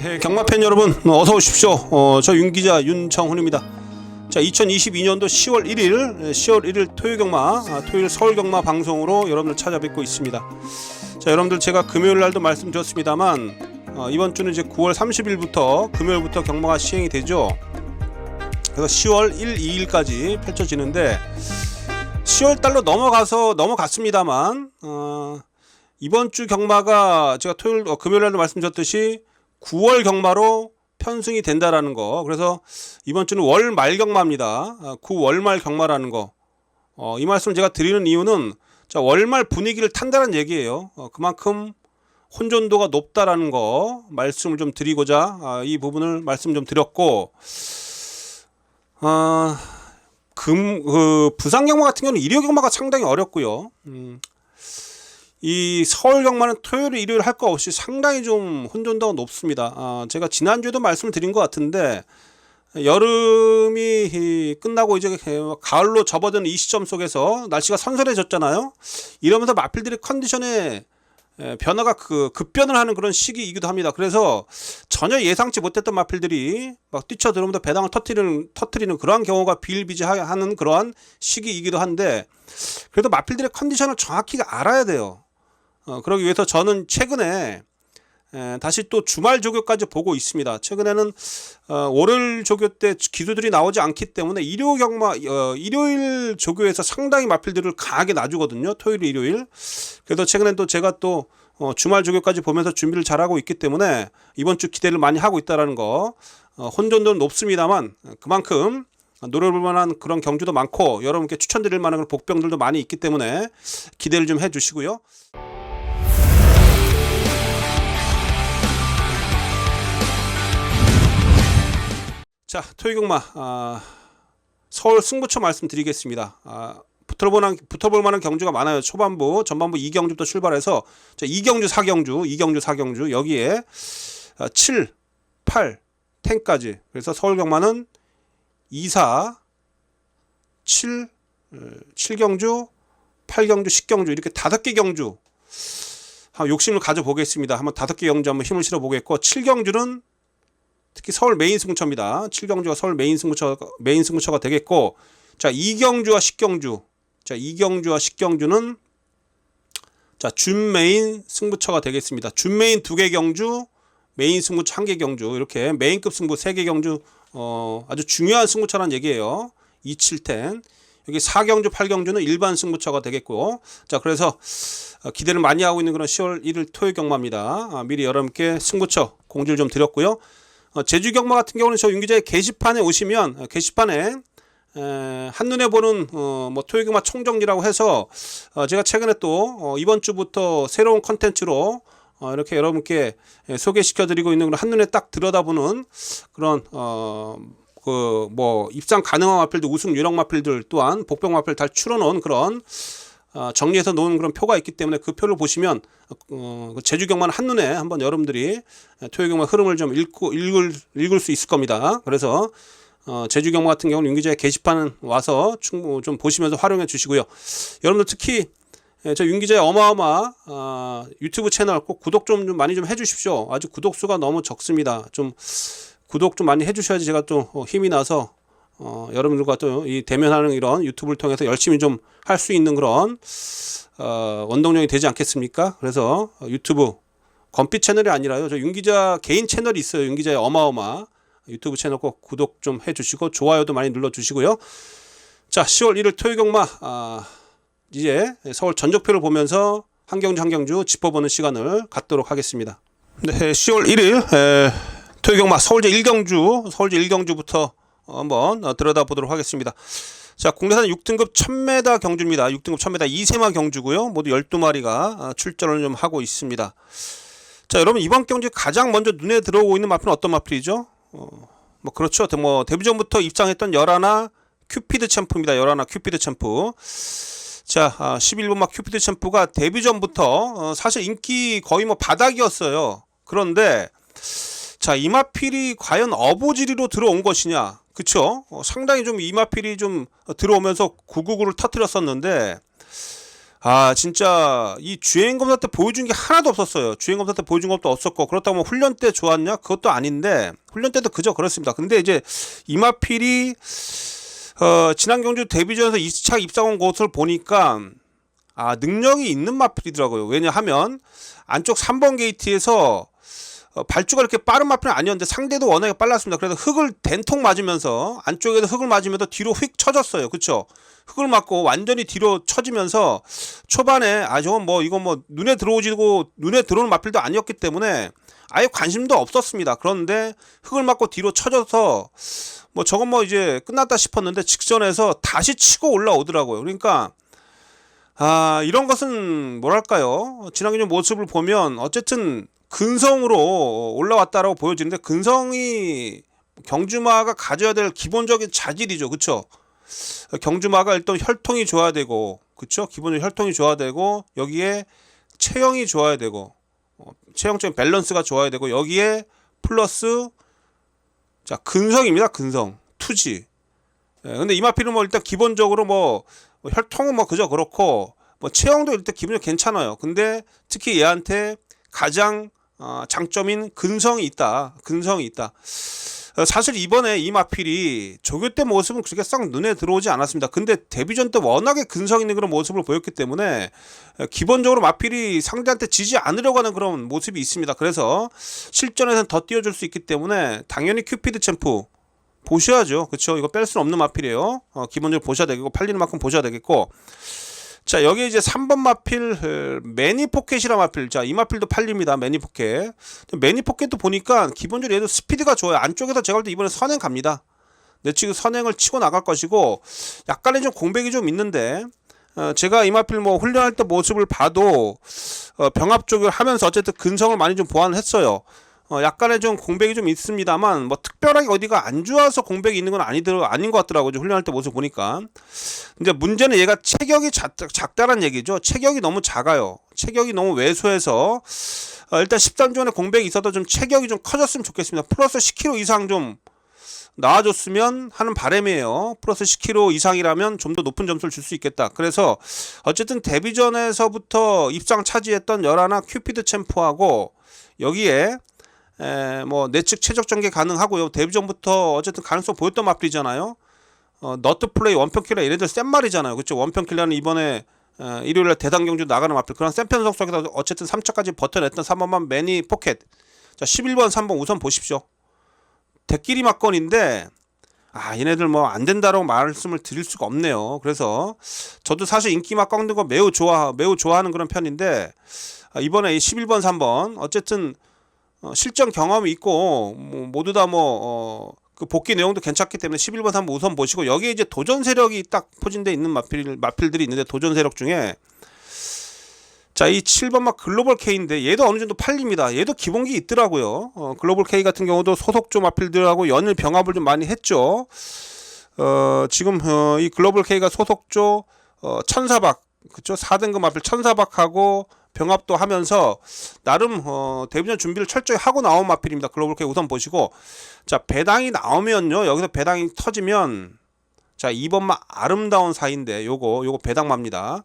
네, 경마팬 여러분 어서 오십시오. 저 윤기자 윤청훈입니다. 자, 2022년도 10월 1일 토요일 경마, 토요일 서울 경마 방송으로 여러분들 찾아뵙고 있습니다. 자, 여러분들 제가 금요일 날도 말씀드렸습니다만 이번 주는 이제 9월 30일부터 금요일부터 경마가 시행이 되죠. 그래서 10월 1, 2일까지 펼쳐지는데 10월 달로 넘어갔습니다만 이번 주 경마가 제가 금요일 날도 말씀드렸듯이 9월 경마로 편승이 된다라는 거. 그래서 이번 주는 월 말 경마입니다. 9월 말 경마라는 거. 이 말씀을 제가 드리는 이유는 자, 월말 분위기를 탄다는 얘기예요. 그만큼 혼존도가 높다라는 거 말씀을 좀 드리고자 이 부분을 말씀 좀 드렸고, 부산 경마 같은 경우는 일요 경마가 상당히 어렵고요. 이 서울 경마는 토요일, 일요일 할 거 없이 상당히 좀 혼존도가 높습니다. 제가 지난주에도 말씀을 드린 것 같은데 여름이 끝나고 이제 가을로 접어드는 이 시점 속에서 날씨가 선선해졌잖아요. 이러면서 마필들의 컨디션에 변화가 급변을 하는 그런 시기이기도 합니다. 그래서 전혀 예상치 못했던 마필들이 막 뛰쳐들어오면서 배당을 터트리는 그러한 경우가 비일비재하는 그러한 시기이기도 한데, 그래도 마필들의 컨디션을 정확히 알아야 돼요. 그러기 위해서 저는 최근에 다시 또 주말 조교까지 보고 있습니다. 최근에는 월요일 조교 때 기수들이 나오지 않기 때문에 일요일 조교에서 상당히 마필들을 강하게 놔주거든요. 토요일, 일요일. 그래서 최근엔 또 제가 또 주말 조교까지 보면서 준비를 잘하고 있기 때문에 이번 주 기대를 많이 하고 있다라는 거. 혼존도는 높습니다만 그만큼 노려볼 만한 그런 경주도 많고 여러분께 추천드릴 만한 그런 복병들도 많이 있기 때문에 기대를 좀 해주시고요. 자, 토요일 경마 서울 승부처 말씀드리겠습니다. 붙어볼 만한 경주가 많아요. 초반부, 전반부 2경주부터 출발해서 2경주, 4경주 여기에 7, 8, 10까지. 그래서 서울 경마는 2, 4, 7, 7경주, 8경주, 10경주 이렇게 5개 경주 욕심을 가져보겠습니다. 한번 5개 경주 한번 힘을 실어보겠고, 7경주는 특히 서울 메인 승부처입니다. 7경주가 서울 메인 승부처가 되겠고, 자, 2경주와 10경주. 자, 2경주와 10경주는 자, 준 메인 승부처가 되겠습니다. 준 메인 2개 경주, 메인 승부처 1개 경주. 이렇게 메인급 승부 3개 경주 아주 중요한 승부처라는 얘기예요. 2, 7, 10. 여기 4경주, 8경주는 일반 승부처가 되겠고, 자, 그래서 기대를 많이 하고 있는 그런 10월 1일 토요일 경마입니다. 미리 여러분께 승부처 공지를 좀 드렸고요. 제주 경마 같은 경우는 저 윤기자의 게시판에 오시면 게시판에 한눈에 보는 뭐 토요일 경마 총정리라고 해서 제가 최근에 또 이번 주부터 새로운 컨텐츠로 이렇게 여러분께 소개시켜 드리고 있는 그런 한눈에 딱 들여다보는 그런 뭐 입상 가능한 마필들, 우승 유력 마필들 또한 복병 마필 다 추려놓은 그런 정리해서 놓은 그런 표가 있기 때문에 그 표를 보시면 제주 경마는 한눈에 한번 여러분들이 토요일 경마 흐름을 좀 읽을 수 있을 겁니다. 그래서 제주 경마 같은 경우는 윤기자의 게시판 와서 좀 보시면서 활용해 주시고요. 여러분들 특히 저 윤기자의 어마어마 유튜브 채널 꼭 구독 좀 많이 좀 해주십시오. 아직 구독 수가 너무 적습니다. 좀 구독 좀 많이 해주셔야지 제가 또 힘이 나서 여러분들과 또 이 대면하는 이런 유튜브를 통해서 열심히 좀 할 수 있는 그런 원동력이 되지 않겠습니까? 그래서 유튜브 건피 채널이 아니라요, 저 윤기자 개인 채널이 있어요. 윤기자의 어마어마 유튜브 채널 꼭 구독 좀 해주시고 좋아요도 많이 눌러주시고요. 자, 10월 1일 토요일 경마 이제 서울 전적표를 보면서 한 경주 짚어보는 시간을 갖도록 하겠습니다. 네, 10월 1일 토요일 경마 서울제 1경주부터 한번 들여다보도록 하겠습니다. 자, 국내산 6등급 1000m 경주입니다. 6등급 1000m 2세마 경주고요. 모두 12마리가 출전을 좀 하고 있습니다. 자, 여러분 이번 경주 가장 먼저 눈에 들어오고 있는 마필은 어떤 마필이죠? 뭐 그렇죠. 뭐 데뷔전부터 입장했던 열하나 큐피드 챔프입니다. 열하나 큐피드 챔프. 자, 11번 막 큐피드 챔프가 데뷔전부터 사실 인기 거의 뭐 바닥이었어요. 그런데 자, 이 마필이 과연 어부지리로 들어온 것이냐? 그쵸? 상당히 좀 이 마필이 좀 들어오면서 999를 터뜨렸었는데 진짜 이 주행검사 때 보여준 게 하나도 없었어요. 주행검사 때 보여준 것도 없었고, 그렇다고 뭐 훈련 때 좋았냐? 그것도 아닌데, 훈련 때도 그저 그렇습니다. 근데 이제 이마필이 지난 경주 데뷔전에서 2차 입상한 곳을 보니까 능력이 있는 마필이더라고요. 왜냐하면 안쪽 3번 게이트에서 발주가 이렇게 빠른 마필은 아니었는데 상대도 워낙에 빨랐습니다. 그래서 흙을 된통 맞으면서 안쪽에서 흙을 맞으면서 뒤로 휙 쳐졌어요. 그쵸? 흙을 맞고 완전히 뒤로 쳐지면서 초반에 저건 뭐 이거 뭐 눈에 들어오는 마필도 아니었기 때문에 아예 관심도 없었습니다. 그런데 흙을 맞고 뒤로 쳐져서 뭐 저건 뭐 이제 끝났다 싶었는데 직전에서 다시 치고 올라오더라고요. 그러니까 이런 것은 뭐랄까요? 지난주 모습을 보면 어쨌든 근성으로 올라왔다라고 보여지는데, 근성이 경주마가 가져야 될 기본적인 자질이죠. 그쵸? 경주마가 일단 혈통이 좋아야 되고, 그쵸? 기본적으로 혈통이 좋아야 되고, 여기에 체형이 좋아야 되고, 체형적인 밸런스가 좋아야 되고, 여기에 플러스 근성입니다. 근성, 투지. 근데 이마필은 뭐 일단 기본적으로 뭐 혈통은 뭐 그저 그렇고, 뭐 체형도 일단 기본적으로 괜찮아요. 근데 특히 얘한테 가장 장점인 근성이 있다. 사실 이번에 이마필이 조교 때 모습은 그렇게 썩 눈에 들어오지 않았습니다. 근데 데뷔전 때 워낙에 근성 있는 그런 모습을 보였기 때문에 기본적으로 마필이 상대한테 지지 않으려고 하는 그런 모습이 있습니다. 그래서 실전에서는 더 띄워줄 수 있기 때문에 당연히 큐피드 챔프 보셔야죠. 그렇죠? 이거 뺄 수는 없는 마필이에요. 기본적으로 보셔야 되겠고, 팔리는 만큼 보셔야 되겠고. 자, 여기 이제 3번 마필 매니포켓이라 마필. 자, 이 마필도 팔립니다. 매니포켓. 매니포켓도 보니까 기본적으로 얘도 스피드가 좋아요. 안쪽에서 제가 볼 때 이번에 선행 갑니다. 내치고 선행을 치고 나갈 것이고, 약간의 좀 공백이 좀 있는데, 제가 이 마필 뭐 훈련할 때 모습을 봐도 병합 쪽을 하면서 어쨌든 근성을 많이 좀 보완을 했어요. 약간의 좀 공백이 좀 있습니다만, 뭐 특별하게 어디가 안 좋아서 공백이 있는 건 아닌 것 같더라고요. 훈련할 때 모습 보니까. 근데 문제는 얘가 체격이 작다는 얘기죠. 체격이 너무 작아요. 체격이 너무 왜소해서 일단 13존에 공백이 있어도 좀 체격이 좀 커졌으면 좋겠습니다. 플러스 10kg 이상 좀 나와줬으면 하는 바람이에요. 플러스 10kg 이상이라면 좀 더 높은 점수를 줄 수 있겠다. 그래서 어쨌든 데뷔전에서부터 입상 차지했던 열하나 큐피드 챔프하고 여기에 뭐 내측 최적 전개 가능하고요. 데뷔전부터 어쨌든 가능성 보였던 마필이잖아요. 너트 플레이 원평킬러 얘네들 센 말이잖아요. 그렇죠? 원평킬러는 이번에 일요일에 대당 경주 나가는 마필, 그런 센 편성 속에서 어쨌든 3차까지 버텨냈던 3번만 매니 포켓. 자, 11번 3번 우선 보십시오. 대끼리 막건인데 얘네들 뭐 안 된다라고 말씀을 드릴 수가 없네요. 그래서 저도 사실 인기막 꺾는 거 매우 좋아하는 그런 편인데, 이번에 이 11번 3번 어쨌든 실전 경험이 있고 모두 다 그 복귀 내용도 괜찮기 때문에 11번 3번 우선 보시고, 여기에 이제 도전 세력이 딱 포진되어 있는 마필들이 있는데, 도전 세력 중에 이 7번 막 글로벌 K인데 얘도 어느 정도 팔립니다. 얘도 기본기 있더라고요. 글로벌 K 같은 경우도 소속조 마필들하고 연일 병합을 좀 많이 했죠. 지금 이 글로벌 K가 소속조 천사박, 그쵸? 4등급 마필 천사박하고 병합도 하면서 나름 데뷔전 준비를 철저히 하고 나온 마필입니다. 글로벌 K 우선 보시고, 자, 배당이 나오면요, 여기서 배당이 터지면, 자, 2번마 아름다운 사이인데 요거 배당마입니다.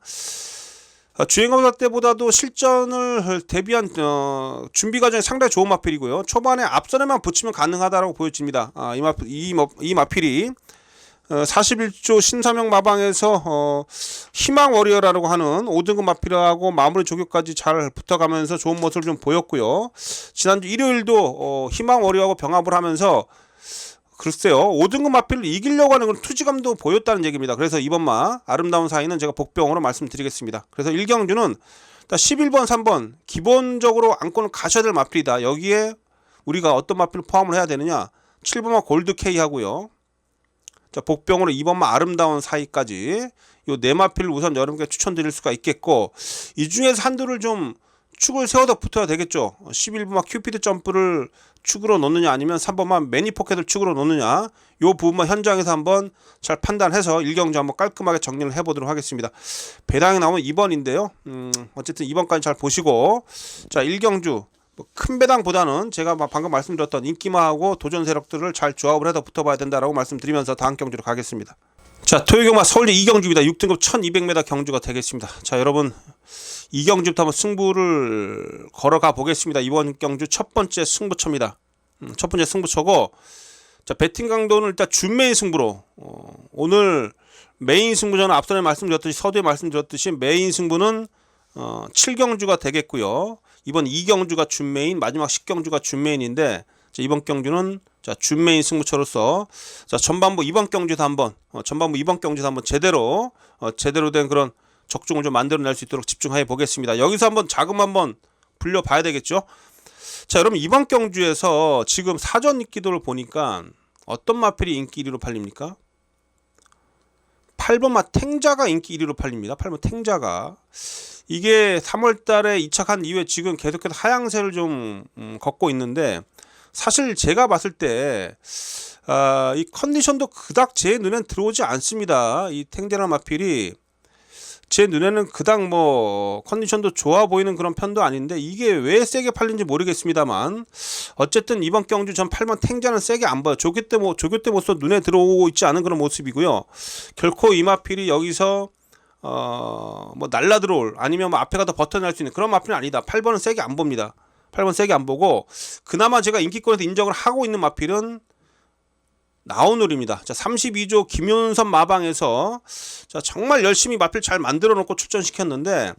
주행검사 때보다도 실전을 대비한 준비 과정이 상당히 좋은 마필이고요. 초반에 앞선에만 붙이면 가능하다라고 보여집니다. 이 마필이 41조 신사명 마방에서 희망 워리어라고 하는 5등급 마필하고 마무리 조교까지 잘 붙어가면서 좋은 모습을 좀 보였고요. 지난주 일요일도 희망 워리어하고 병합을 하면서 글쎄요, 5등급 마필을 이기려고 하는 그런 투지감도 보였다는 얘기입니다. 그래서 이번마 아름다운 사이는 제가 복병으로 말씀드리겠습니다. 그래서 1경주는 11번 3번 기본적으로 안고는 가셔야 될 마필이다. 여기에 우리가 어떤 마필을 포함을 해야 되느냐, 7번마 골드 K 하고요, 자, 복병으로 2번마 아름다운 사이까지 요 네 마필을 우선 여러분께 추천드릴 수가 있겠고, 이 중에서 한두를 좀 축을 세워서 붙어야 되겠죠. 11번마 큐피드 점프를 축으로 놓느냐, 아니면 3번만 매니포켓을 축으로 놓느냐, 요 부분만 현장에서 한번 잘 판단해서 1경주 한번 깔끔하게 정리를 해보도록 하겠습니다. 배당이 나오면 2번인데요. 어쨌든 2번까지 잘 보시고, 자, 1경주 큰 배당보다는 제가 방금 말씀드렸던 인기마하고 도전 세력들을 잘 조합을 해서 붙어봐야 된다라고 말씀드리면서 다음 경주로 가겠습니다. 자, 토요경마 서울대 이경주입니다. 6등급 1200m 경주가 되겠습니다. 자, 여러분 이경주부터 한번 승부를 걸어가 보겠습니다. 이번 경주 첫 번째 승부처입니다. 첫 번째 승부처고, 자, 배팅 강도는 일단 준메인 승부로 오늘 메인 승부전은 앞전에 말씀드렸듯이 서두에 말씀드렸듯이 메인 승부는 7경주가 되겠고요. 이번 2경주가 준메인, 마지막 10경주가 준메인인데, 자, 이번 경주는 자, 준메인 승부처로서 자, 전반부 이번 경주도 한번 제대로 된 그런 적중을 좀 만들어낼 수 있도록 집중해 보겠습니다. 여기서 한번 자금 한번 불려 봐야 되겠죠. 자, 여러분 이번 경주에서 지금 사전 인기도를 보니까 어떤 마필이 인기 1위로 팔립니까? 8번 마 탱자가 인기 1위로 팔립니다. 8번 탱자가. 이게 3월 달에 이착한 이후에 지금 계속해서 하향세를 좀 걷고 있는데, 사실 제가 봤을 때 이 컨디션도 그닥 제 눈엔 들어오지 않습니다. 이 탱자나 마필이 제 눈에는 그닥 뭐 컨디션도 좋아 보이는 그런 편도 아닌데, 이게 왜 세게 팔린지 모르겠습니다만 어쨌든 이번 경주 전 8번 탱자는 세게 안 봐요. 조교 때 모습 눈에 들어오고 있지 않은 그런 모습이고요. 결코 이 마필이 여기서 뭐 날라 들어올, 아니면 뭐 앞에 가다 버텨낼 수 있는 그런 마필은 아니다. 8번은 세게 안 봅니다. 8번 세게 안 보고, 그나마 제가 인기권에서 인정을 하고 있는 마필은 나우누리입니다. 자, 32조 김윤선 마방에서 자, 정말 열심히 마필 잘 만들어 놓고 출전시켰는데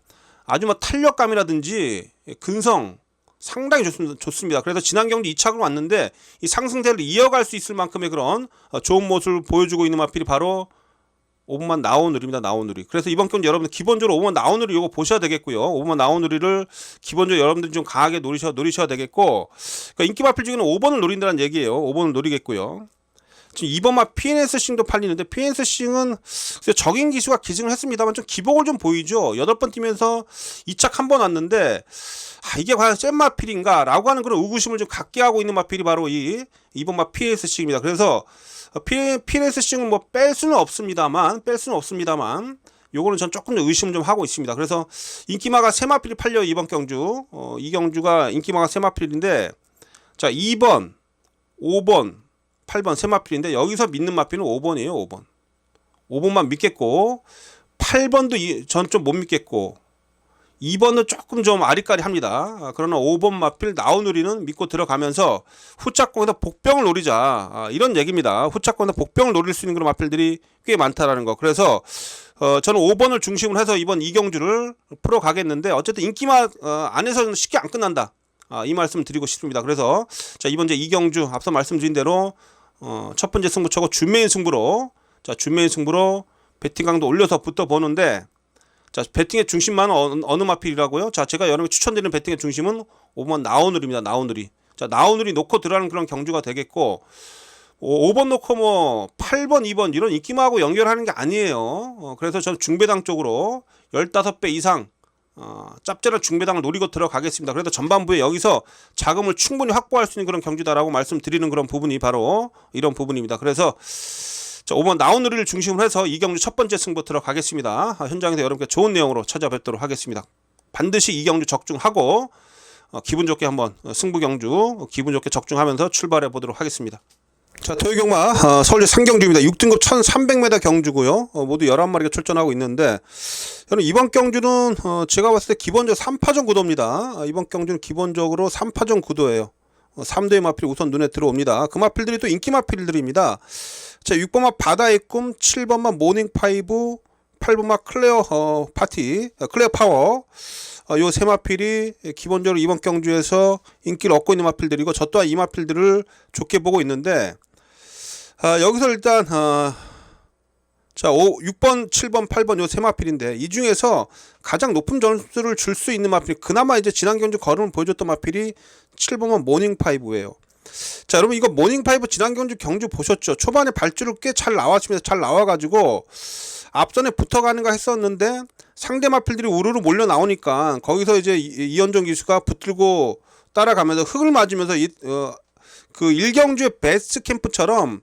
아주 뭐 탄력감이라든지 근성 상당히 좋습니다. 그래서 지난 경기 2착으로 왔는데 이 상승세를 이어갈 수 있을 만큼의 그런 좋은 모습을 보여주고 있는 마필이 바로 5번만 나우누리입니다. 나우누리. 그래서 이번 경기 여러분들 기본적으로 5번 나우누리 이거 보셔야 되겠고요. 5번 나우누리를 기본적으로 여러분들이 좀 강하게 노리셔야 되겠고, 그러니까 인기 마필 중에는 5번을 노린다는 얘기예요. 5번을 노리겠고요. 지금 2번마 PNS싱도 팔리는데, PNS싱은 적인 기수가 기승을 했습니다만 좀 기복을 좀 보이죠. 8번 뛰면서 2착 1번 왔는데 이게 과연 센 마필인가 라고 하는 그런 의구심을 좀 갖게 하고 있는 마필이 바로 이 2번마 PNS싱입니다. 그래서 PNS싱은 뭐 뺄 수는 없습니다만 요거는 전 조금 의심을 좀 하고 있습니다. 그래서 인기마가 세 마필이 팔려요. 이번 경주 이 경주가 인기마가 세 마필인데, 자, 2번 5번 8번 세 마필인데 여기서 믿는 마필은 5번이에요. 5번만 믿겠고, 8번도 전 좀 못 믿겠고, 2번은 조금 좀 아리까리합니다. 그러나 5번 마필 나우누리는 믿고 들어가면서 후차권에서 복병을 노리자, 이런 얘기입니다. 후차권에서 복병을 노릴 수 있는 그런 마필들이 꽤 많다라는 거. 그래서 저는 5번을 중심으로 해서 이번 2경주를 풀어가겠는데, 어쨌든 인기마 안에서는 쉽게 안 끝난다, 이 말씀 드리고 싶습니다. 그래서 자, 이번 제 2경주 앞서 말씀드린 대로 첫 번째 승부처고 준메인 승부로, 자, 준메인 승부로 배팅 강도 올려서 붙어 보는데, 자, 배팅의 중심만 어느 마필이라고요? 자, 제가 여러분께 추천드리는 배팅의 중심은 5번 나우누리입니다. 나우누리. 자, 나우누리 놓고 들어가는 그런 경주가 되겠고, 5번 놓고 뭐 8번 2번 이런 인기마하고 연결하는 게 아니에요. 그래서 저는 중배당 쪽으로 15배 이상 짭짤한 중배당을 노리고 들어가겠습니다. 그래도 전반부에 여기서 자금을 충분히 확보할 수 있는 그런 경주다라고 말씀드리는 그런 부분이 바로 이런 부분입니다. 그래서 자, 5번 나우누리를 중심으로 해서 이 경주 첫 번째 승부 들어가겠습니다. 현장에서 여러분께 좋은 내용으로 찾아뵙도록 하겠습니다. 반드시 이 경주 적중하고 기분 좋게 한번 승부 경주 기분 좋게 적중하면서 출발해 보도록 하겠습니다. 자, 토요경마 서울대 상경주입니다. 6등급 1300m 경주고요. 모두 11마리가 출전하고 있는데, 저는 이번 경주는 제가 봤을 때 기본적으로 3파전 구도입니다. 이번 경주는 기본적으로 3파전 구도예요. 3도의 마필이 우선 눈에 들어옵니다. 그 마필들이 또 인기 마필들입니다. 자, 6번마 바다의 꿈, 7번마 모닝파이브, 8번마 클레어 파티, 클레어 파워, 요 세 마필이 기본적으로 이번 경주에서 인기를 얻고 있는 마필들이고, 저 또한 이 마필들을 좋게 보고 있는데, 여기서 일단 자, 6번, 7번, 8번 요 세 마필인데, 이 중에서 가장 높은 점수를 줄 수 있는 마필, 그나마 이제 지난 경주 걸음을 보여줬던 마필이 7번만 모닝파이브예요. 자, 여러분 이거 모닝파이브 지난 경주 보셨죠? 초반에 발주를 꽤 잘 나왔습니다. 잘 나와가지고 앞선에 붙어가는가 했었는데 상대 마필들이 우르르 몰려 나오니까 거기서 이제 이현종 기수가 붙들고 따라가면서 흙을 맞으면서 그 1경주의 베스트 캠프처럼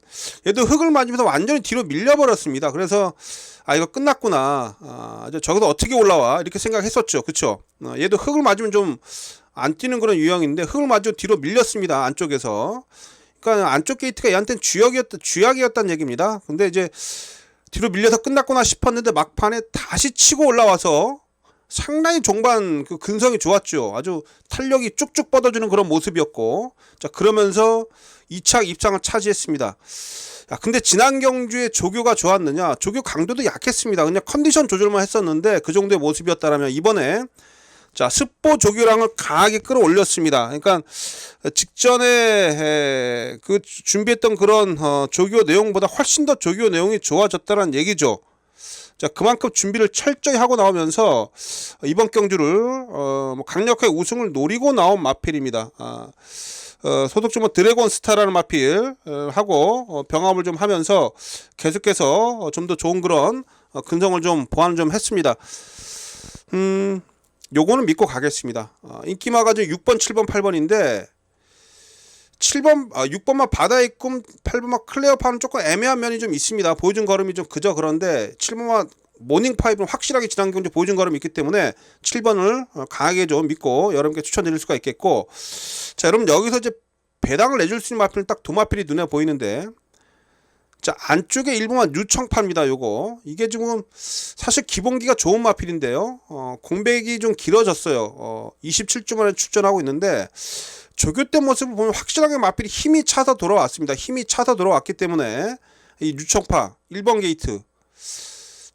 얘도 흙을 맞으면서 완전히 뒤로 밀려버렸습니다. 그래서 이거 끝났구나, 저기서 어떻게 올라와 이렇게 생각했었죠. 그쵸? 얘도 흙을 맞으면 좀 안 뛰는 그런 유형인데 흙을 맞으면 뒤로 밀렸습니다. 안쪽에서. 그러니까 안쪽 게이트가 얘한테는 쥐약이었다는 얘기입니다. 근데 이제 뒤로 밀려서 끝났구나 싶었는데 막판에 다시 치고 올라와서 상당히 종반 그 근성이 좋았죠. 아주 탄력이 쭉쭉 뻗어주는 그런 모습이었고, 자 그러면서 2차 입상을 차지했습니다. 야, 근데 지난 경주에 조교가 좋았느냐? 조교 강도도 약했습니다. 그냥 컨디션 조절만 했었는데 그 정도의 모습이었다면 이번에 자 습보 조교랑을 강하게 끌어올렸습니다. 그러니까 직전에 그 준비했던 그런 조교 내용보다 훨씬 더 조교 내용이 좋아졌다는 얘기죠. 자 그만큼 준비를 철저히 하고 나오면서 이번 경주를 강력하게 우승을 노리고 나온 마필입니다. 소속주모 드래곤 스타라는 마필 하고 병합을 좀 하면서 계속해서 좀 더 좋은 그런 근성을 좀 보완 좀 했습니다. 요거는 믿고 가겠습니다. 인기마가 6번, 7번, 8번인데 6번만 바다의 꿈, 8번만 클레어파는 조금 애매한 면이 좀 있습니다. 보여준 걸음이 좀 그저 그런데 7번만 모닝5는 확실하게 지난 경주 보여준 걸음이 있기 때문에 7번을 강하게 좀 믿고 여러분께 추천드릴 수가 있겠고, 자 여러분 여기서 이제 배당을 내줄 수 있는 마필은 딱 두 마필이 눈에 보이는데, 자 안쪽에 1번만 유청파입니다. 요거 이게 지금 사실 기본기가 좋은 마필인데요, 공백이 좀 길어졌어요. 27주 만에 출전하고 있는데 조교 때 모습을 보면 확실하게 마필이 힘이 차서 돌아왔습니다. 힘이 차서 돌아왔기 때문에 이 유청파 1번 게이트,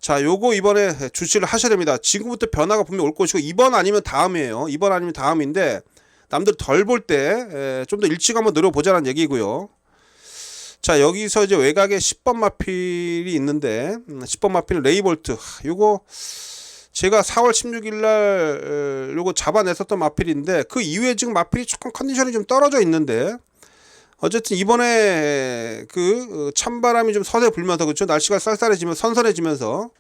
자 요거 이번에 주시를 하셔야 됩니다. 지금부터 변화가 분명히 올 것이고, 2번 아니면 다음이에요. 2번 아니면 다음인데 남들 덜 볼 때 좀 더 일찍 한번 노려보자는 얘기고요. 자 여기서 이제 외곽에 10번 마필이 있는데 10번 마필 레이볼트, 요거 제가 4월 16일 날 요거 잡아냈었던 마필인데 그 이후에 지금 마필이 조금 컨디션이 좀 떨어져 있는데, 어쨌든 이번에 그 찬바람이 좀 서서히 불면서, 그렇죠, 날씨가 쌀쌀해지면서 선선해지면서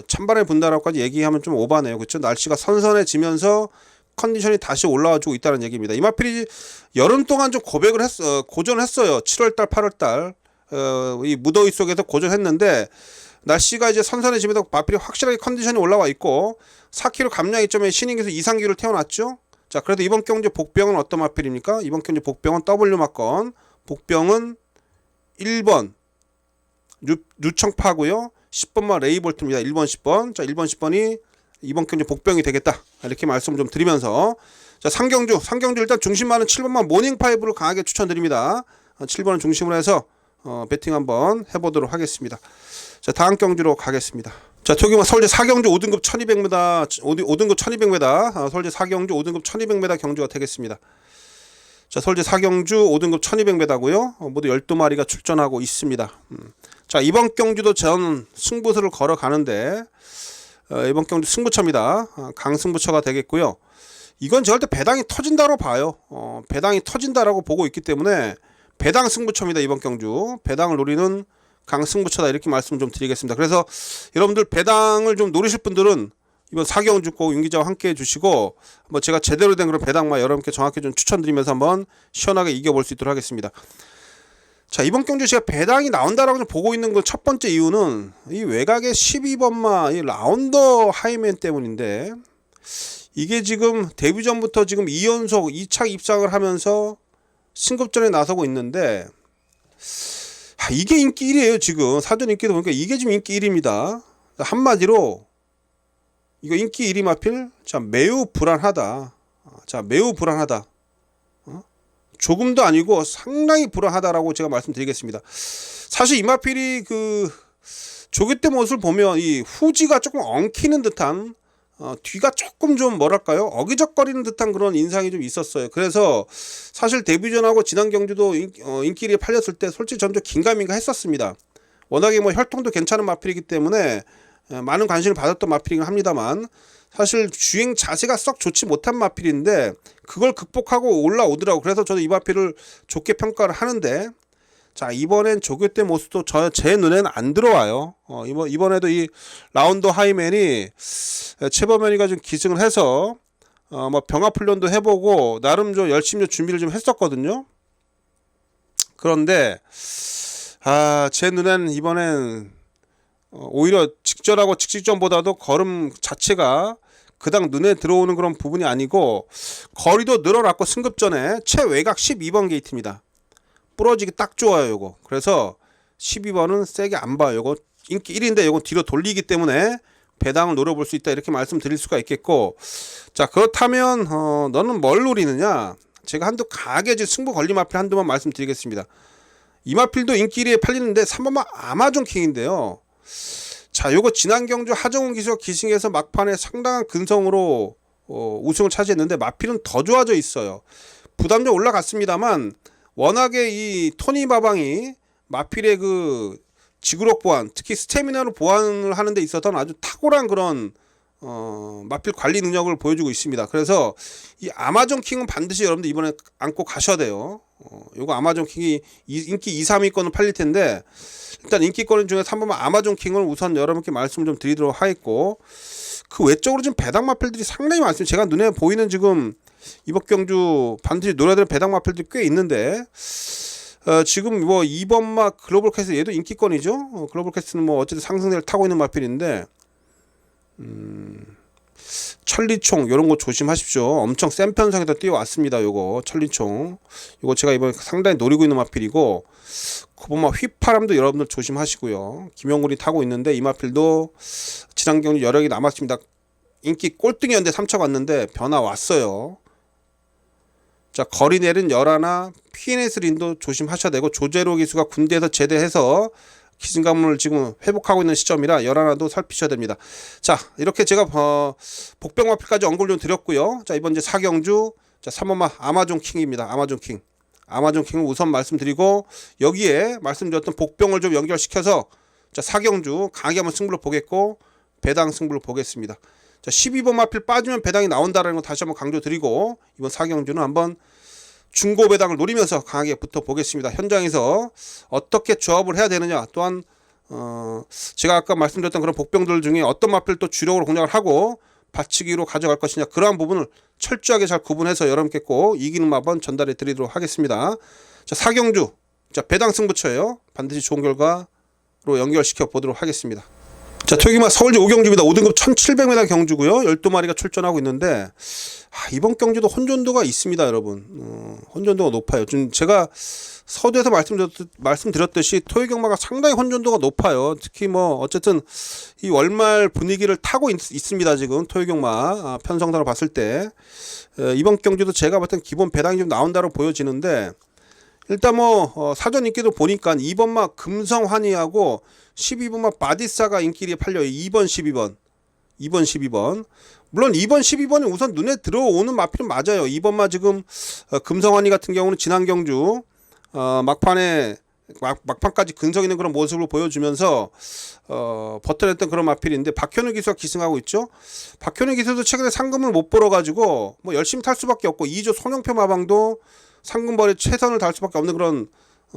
찬바람이 분다라고까지 얘기하면 좀 오바네요. 그렇죠, 날씨가 선선해지면서 컨디션이 다시 올라와주고 있다는 얘기입니다. 이 마필이 여름 동안 좀 고전했어요. 7월달, 8월달 이 무더위 속에서 고전했는데 날씨가 이제 선선해지면서 마필이 확실하게 컨디션이 올라와 있고 4kg 감량 이점에 신인기에서 이상기를 태워놨죠. 자 그래도 이번 경주 복병은 어떤 마필입니까? 이번 경주 복병은 W마건, 복병은 1번 유청파고요. 10번만 레이볼트입니다. 1번 10번. 자 1번 10번이 이번 경주 복병이 되겠다, 이렇게 말씀 좀 드리면서, 자 상경주 일단 중심만은 7번만 모닝5를 강하게 추천드립니다. 7번을 중심으로 해서 배팅 한번 해보도록 하겠습니다. 자 다음 경주로 가겠습니다. 자 토경마 서울대 4경주 5등급 1200m 5등급 1200m 서울대 4경주 5등급 1200m 경주가 되겠습니다. 자 서울대 4경주 5등급 1200m고요 모두 12마리가 출전하고 있습니다. 자 이번 경주도 전 승부수를 걸어 가는데 이번 경주 승부처입니다. 강승부처가 되겠고요. 이건 제가 볼 때 배당이 터진다고 봐요. 배당이 터진다라고 보고 있기 때문에 배당 승부처입니다. 이번 경주 배당을 노리는 강승부처다, 이렇게 말씀 좀 드리겠습니다. 그래서 여러분들 배당을 좀 노리실 분들은 이번 4경주 꼭 윤기자와 함께 해주시고, 뭐 제가 제대로 된 그런 배당만 여러분께 정확히 좀 추천드리면서 한번 시원하게 이겨볼 수 있도록 하겠습니다. 자 이번 경주 제가 배당이 나온다라고 좀 보고 있는 건 첫 번째 이유는 이 외곽의 12번마 이 라운더 하이맨 때문인데, 이게 지금 데뷔 전부터 지금 2연속 2차 입상을 하면서 승급전에 나서고 있는데, 이게 인기 1위에요. 지금 사전 인기도 보니까 이게 지금 인기 1위입니다. 한마디로 이거 인기 1위 마필, 자 매우 불안하다. 자 매우 불안하다. 조금도 아니고 상당히 불안하다라고 제가 말씀드리겠습니다. 사실 이 마필이 그 조교 때 모습을 보면 이 후지가 조금 엉키는 듯한, 뒤가 조금 좀 뭐랄까요, 어기적거리는 듯한 그런 인상이 좀 있었어요. 그래서 사실 데뷔전하고 지난 경주도 인기리에 팔렸을 때 솔직히 전 좀 긴가민가 했었습니다. 워낙에 뭐 혈통도 괜찮은 마필이기 때문에 많은 관심을 받았던 마필이긴 합니다만, 사실 주행 자세가 썩 좋지 못한 마필인데 그걸 극복하고 올라오더라고. 그래서 저도 이 마필을 좋게 평가를 하는데, 자 이번엔 조교 때 모습도 제 눈에는 안 들어와요. 이번에도 이 라운더 하이맨이 최범현이가 좀 기승을 해서 뭐 병합 훈련도 해보고 나름 좀 열심히 준비를 좀 했었거든요. 그런데 제 눈에는 이번엔 오히려 직전하고 직전보다도 걸음 자체가 그닥 눈에 들어오는 그런 부분이 아니고, 거리도 늘어났고 승급전에 최외곽 12번 게이트입니다. 부러지기 딱 좋아요 요거. 그래서 12번은 세게 안 봐요. 요거 인기 1위인데 이건 뒤로 돌리기 때문에 배당을 노려볼 수 있다 이렇게 말씀드릴 수가 있겠고, 자 그렇다면 너는 뭘 노리느냐? 제가 한두 가게 승부 걸림 마필 한두만 말씀드리겠습니다. 이 마필도 인기 1위에 팔리는데 3번마 아마존킹인데요. 자 요거 지난 경주 하정훈 기수가 기승에서 막판에 상당한 근성으로 우승을 차지했는데 마필은 더 좋아져 있어요. 부담 좀 올라갔습니다만 워낙에 이 토니 마방이 마필의 그 지구력 보완, 특히 스태미나로 보완을 하는 데 있어서는 아주 탁월한 그런 마필 관리 능력을 보여주고 있습니다. 그래서 이 아마존 킹은 반드시 여러분들 이번에 안고 가셔야 돼요. 요거 아마존 킹이 인기 2, 3위권은 팔릴 텐데 일단 인기권 중에 3번만 아마존 킹을 우선 여러분께 말씀을 좀 드리도록 하겠고, 그 외적으로 지금 배당 마필들이 상당히 많습니다. 제가 눈에 보이는 지금 이번 경주 반드시 노려야 될 배당 마필들이 꽤 있는데 지금 뭐 2번마 글로벌 캐스트 얘도 인기권이죠. 글로벌 캐스트는 뭐 어쨌든 상승세를 타고 있는 마필인데 천리총 요런 거 조심하십시오. 엄청 센 편성에서 뛰어왔습니다. 요거 천리총 요거 제가 이번에 상당히 노리고 있는 마필이고, 그보마 휘파람도 여러분들 조심하시고요. 김영군이 타고 있는데 이 마필도 지난 경주 여력이 남았습니다. 인기 꼴등이었는데 3차 갔는데 변화 왔어요. 자 거리 내린 열하나 PNS 린도 조심하셔야 되고, 조제로 기수가 군대에서 제대해서 기승감을 지금 회복하고 있는 시점이라 열하나도 살피셔야 됩니다. 자 이렇게 제가 복병 마필까지 언급을 좀 드렸고요. 자 이번 이제 4경주 자 3번마 아마존 킹입니다. 아마존 킹. 아마존 킹을 우선 말씀드리고 여기에 말씀드렸던 복병을 좀 연결시켜서 자 4경주 강하게 한번 승부를 보겠고 배당 승부를 보겠습니다. 자 12번 마필 빠지면 배당이 나온다라는 거 다시 한번 강조드리고 이번 4경주는 한번 중고 배당을 노리면서 강하게 붙어 보겠습니다. 현장에서 어떻게 조합을 해야 되느냐, 또한 제가 아까 말씀드렸던 그런 복병들 중에 어떤 마필 또 주력으로 공략을 하고 받치기로 가져갈 것이냐, 그러한 부분을 철저하게 잘 구분해서 여러분께 꼭 이기는 마번 전달해 드리도록 하겠습니다. 자 4경주 자 배당 승부처예요. 반드시 좋은 결과로 연결시켜 보도록 하겠습니다. 자 토요기마 서울제 5경주입니다. 5등급 1700m 경주고요. 12마리가 출전하고 있는데 이번 경주도 혼전도가 있습니다. 여러분 혼전도가 높아요. 지금 제가 서두에서 말씀드렸듯이 토요 경마가 상당히 혼전도가 높아요. 특히 뭐 어쨌든 이 월말 분위기를 타고 있습니다. 지금 토요 경마 편성단을 봤을 때 이번 경주도 제가 봤을 땐 기본 배당이 좀 나온다고 보여지는데, 일단 뭐 사전 인기도 보니까 2번마 금성환희하고 12번마 바디사가 인기리에 팔려요. 2번 12번 물론 2번 12번이 우선 눈에 들어오는 마필은 맞아요. 2번마 지금 금성환희 같은 경우는 지난 경주 막판까지 근성 있는 그런 모습을 보여주면서 버텨냈던 그런 마필인데, 박현우 기수가 기승하고 있죠. 박현우 기수도 최근에 상금을 못 벌어가지고 뭐 열심히 탈 수밖에 없고, 2조 손영표 마방도 상금벌에 최선을 다할 수밖에 없는 그런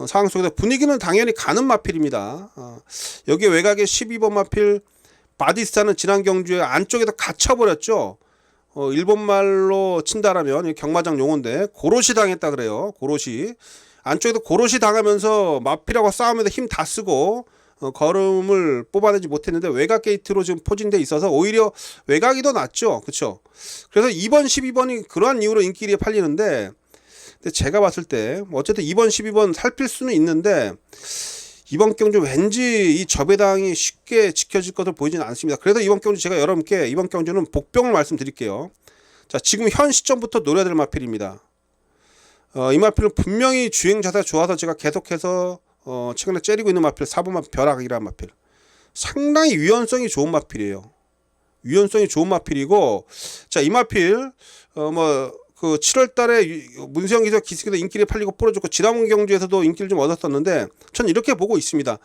상황 속에서 분위기는 당연히 가는 마필입니다. 여기에 외곽에 12번 마필 바디스타는 지난 경주에 안쪽에서 갇혀버렸죠. 일본 말로 친다라면 경마장 용어인데 고로시 당했다 그래요. 고로시 안쪽에서 고로시 당하면서 마필하고 싸우면서 힘 다 쓰고 걸음을 뽑아내지 못했는데 외곽 게이트로 지금 포진돼 있어서 오히려 외곽이 더 낫죠. 그렇죠? 그래서 2번 12번이 그러한 이유로 인기리에 팔리는데, 근데 제가 봤을 때 어쨌든 2번 12번 살필 수는 있는데 이번 경주 왠지 이 저배당이 쉽게 지켜질 것으로 보이지는 않습니다. 그래서 이번 경주 제가 여러분께 이번 경주는 복병을 말씀드릴게요. 자 지금 현 시점부터 노려야 될 마필입니다. 이 마필은 분명히 주행 자세가 좋아서 제가 계속해서 최근에 째리고 있는 마필 4번마 벼락이라는 마필, 상당히 유연성이 좋은 마필이에요. 유연성이 좋은 마필이고, 자 이 마필 그 7월달에 문세영 기자 기승에도 인기를 팔리고 풀어줬고 지난번 경주에서도 인기를 좀 얻었었는데, 전 이렇게 보고 있습니다.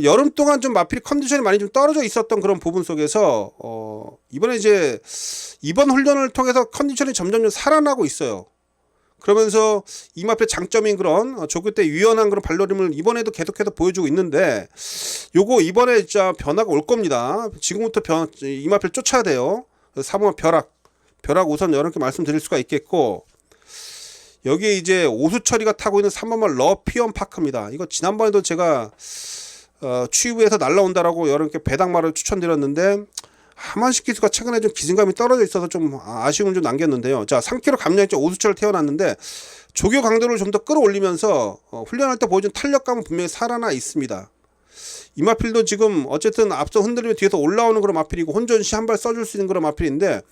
여름 동안 좀 마필 컨디션이 많이 좀 떨어져 있었던 그런 부분 속에서 이번에 이제 이번 훈련을 통해서 컨디션이 점점 살아나고 있어요. 그러면서 이 마필 장점인 그런 조교 때 유연한 그런 발놀림을 이번에도 계속해서 보여주고 있는데, 요거 이번에 진짜 변화가 올 겁니다. 지금부터 이 마필 쫓아야 돼요. 3번 벼락 우선 여러분께 말씀드릴 수가 있겠고, 여기에 이제 오수철이가 타고 있는 3번마 러피언 파크입니다. 이거 지난번에도 제가 취부에서 날라온다라고 여러분께 배당마를 추천드렸는데 하만식 기수가 최근에 좀 기승감이 떨어져 있어서 좀 아쉬움을 좀 남겼는데요. 자 3kg 감량했죠. 오수철을 태어났는데 조교 강도를 좀 더 끌어올리면서 훈련할 때 보여준 탄력감은 분명히 살아나 있습니다. 이 마필도 지금 어쨌든 앞서 흔들리면 뒤에서 올라오는 그런 마필이고 혼전 시 한 발 써줄 수 있는 그런 마필인데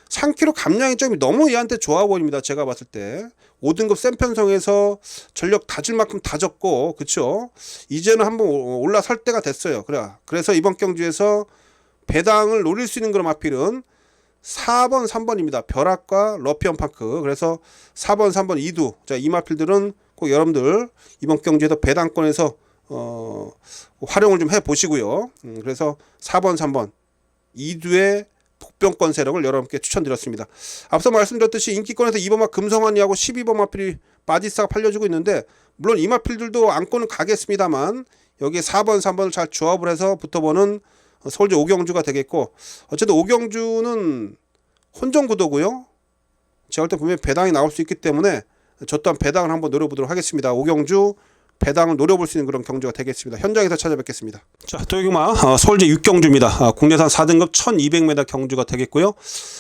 3kg 감량이 좀 너무 얘한테 좋아 보입니다. 제가 봤을 때 5등급 센 편성에서 전력 다질 만큼 다졌고, 그쵸? 이제는 한번 올라설 때가 됐어요. 그래서 이번 경주에서 배당을 노릴 수 있는 그런 마필은 4번 3번입니다. 벼락과 러피언 파크. 그래서 4번 3번 2두. 자, 이 마필들은 꼭 여러분들 이번 경주에서 배당권에서 활용을 좀 해 보시고요. 그래서 4번 3번 2두의 복병권 세력을 여러분께 추천드렸습니다. 앞서 말씀드렸듯이 인기권에서 2번마 금성환이하고 12번 마필이 바디스타가 팔려주고 있는데, 물론 이 마필들도 안고는 가겠습니다만 여기에 4번 3번을 잘 조합을 해서 붙어보는 서울제 오경주가 되겠고, 어쨌든 오경주는 혼전구도고요. 제가 볼 때 분명히 배당이 나올 수 있기 때문에 저 또한 배당을 한번 노려보도록 하겠습니다. 오경주 배당을 노려볼 수 있는 그런 경주가 되겠습니다. 현장에서 찾아뵙겠습니다. 자, 토요경마 서울제 6경주입니다. 국내산 4등급 1200m 경주가 되겠고요.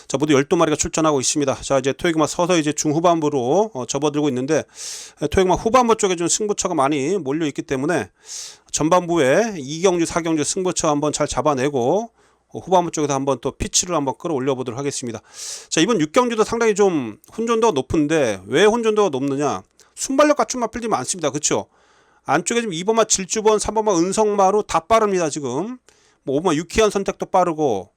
자, 모두 12마리가 출전하고 있습니다. 자, 이제 토요경마 서서히 이제 중후반부로 접어들고 있는데, 토요경마 후반부 쪽에 좀 승부처가 많이 몰려 있기 때문에 전반부에 2경주 4경주 승부처 한번 잘 잡아내고 후반부 쪽에서 한번 또 피치를 한번 끌어올려 보도록 하겠습니다. 자, 이번 6경주도 상당히 좀 혼전도가 높은데, 왜 혼전도가 높느냐? 순발력 갖춘 마필들이 많습니다. 그렇죠? 안쪽에 지금 2번마 질주번, 3번마 은성마로 다 빠릅니다. 지금 뭐 5번마 유키한 선택도 빠르고,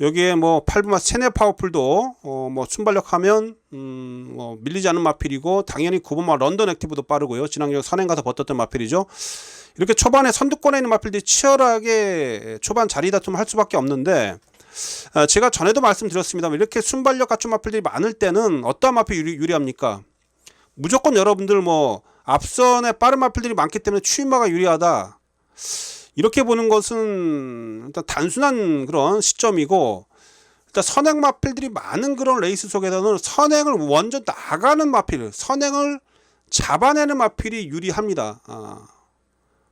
여기에 뭐 8번마 세네 파워풀도 뭐 순발력 하면 뭐 밀리지 않는 마필이고, 당연히 9번마 런던 액티브도 빠르고요. 지난주에 선행 가서 버텼던 마필이죠. 이렇게 초반에 선두권에 있는 마필들이 치열하게 초반 자리 다툼을 할 수밖에 없는데, 제가 전에도 말씀드렸습니다만 이렇게 순발력 갖춘 마필들이 많을 때는 어떠한 마필이 유리합니까? 무조건 여러분들 뭐 앞선에 빠른 마필들이 많기 때문에 추임마가 유리하다, 이렇게 보는 것은 일단 단순한 그런 시점이고, 일단 선행 마필들이 많은 그런 레이스 속에서는 선행을 먼저 나가는 마필, 선행을 잡아내는 마필이 유리합니다.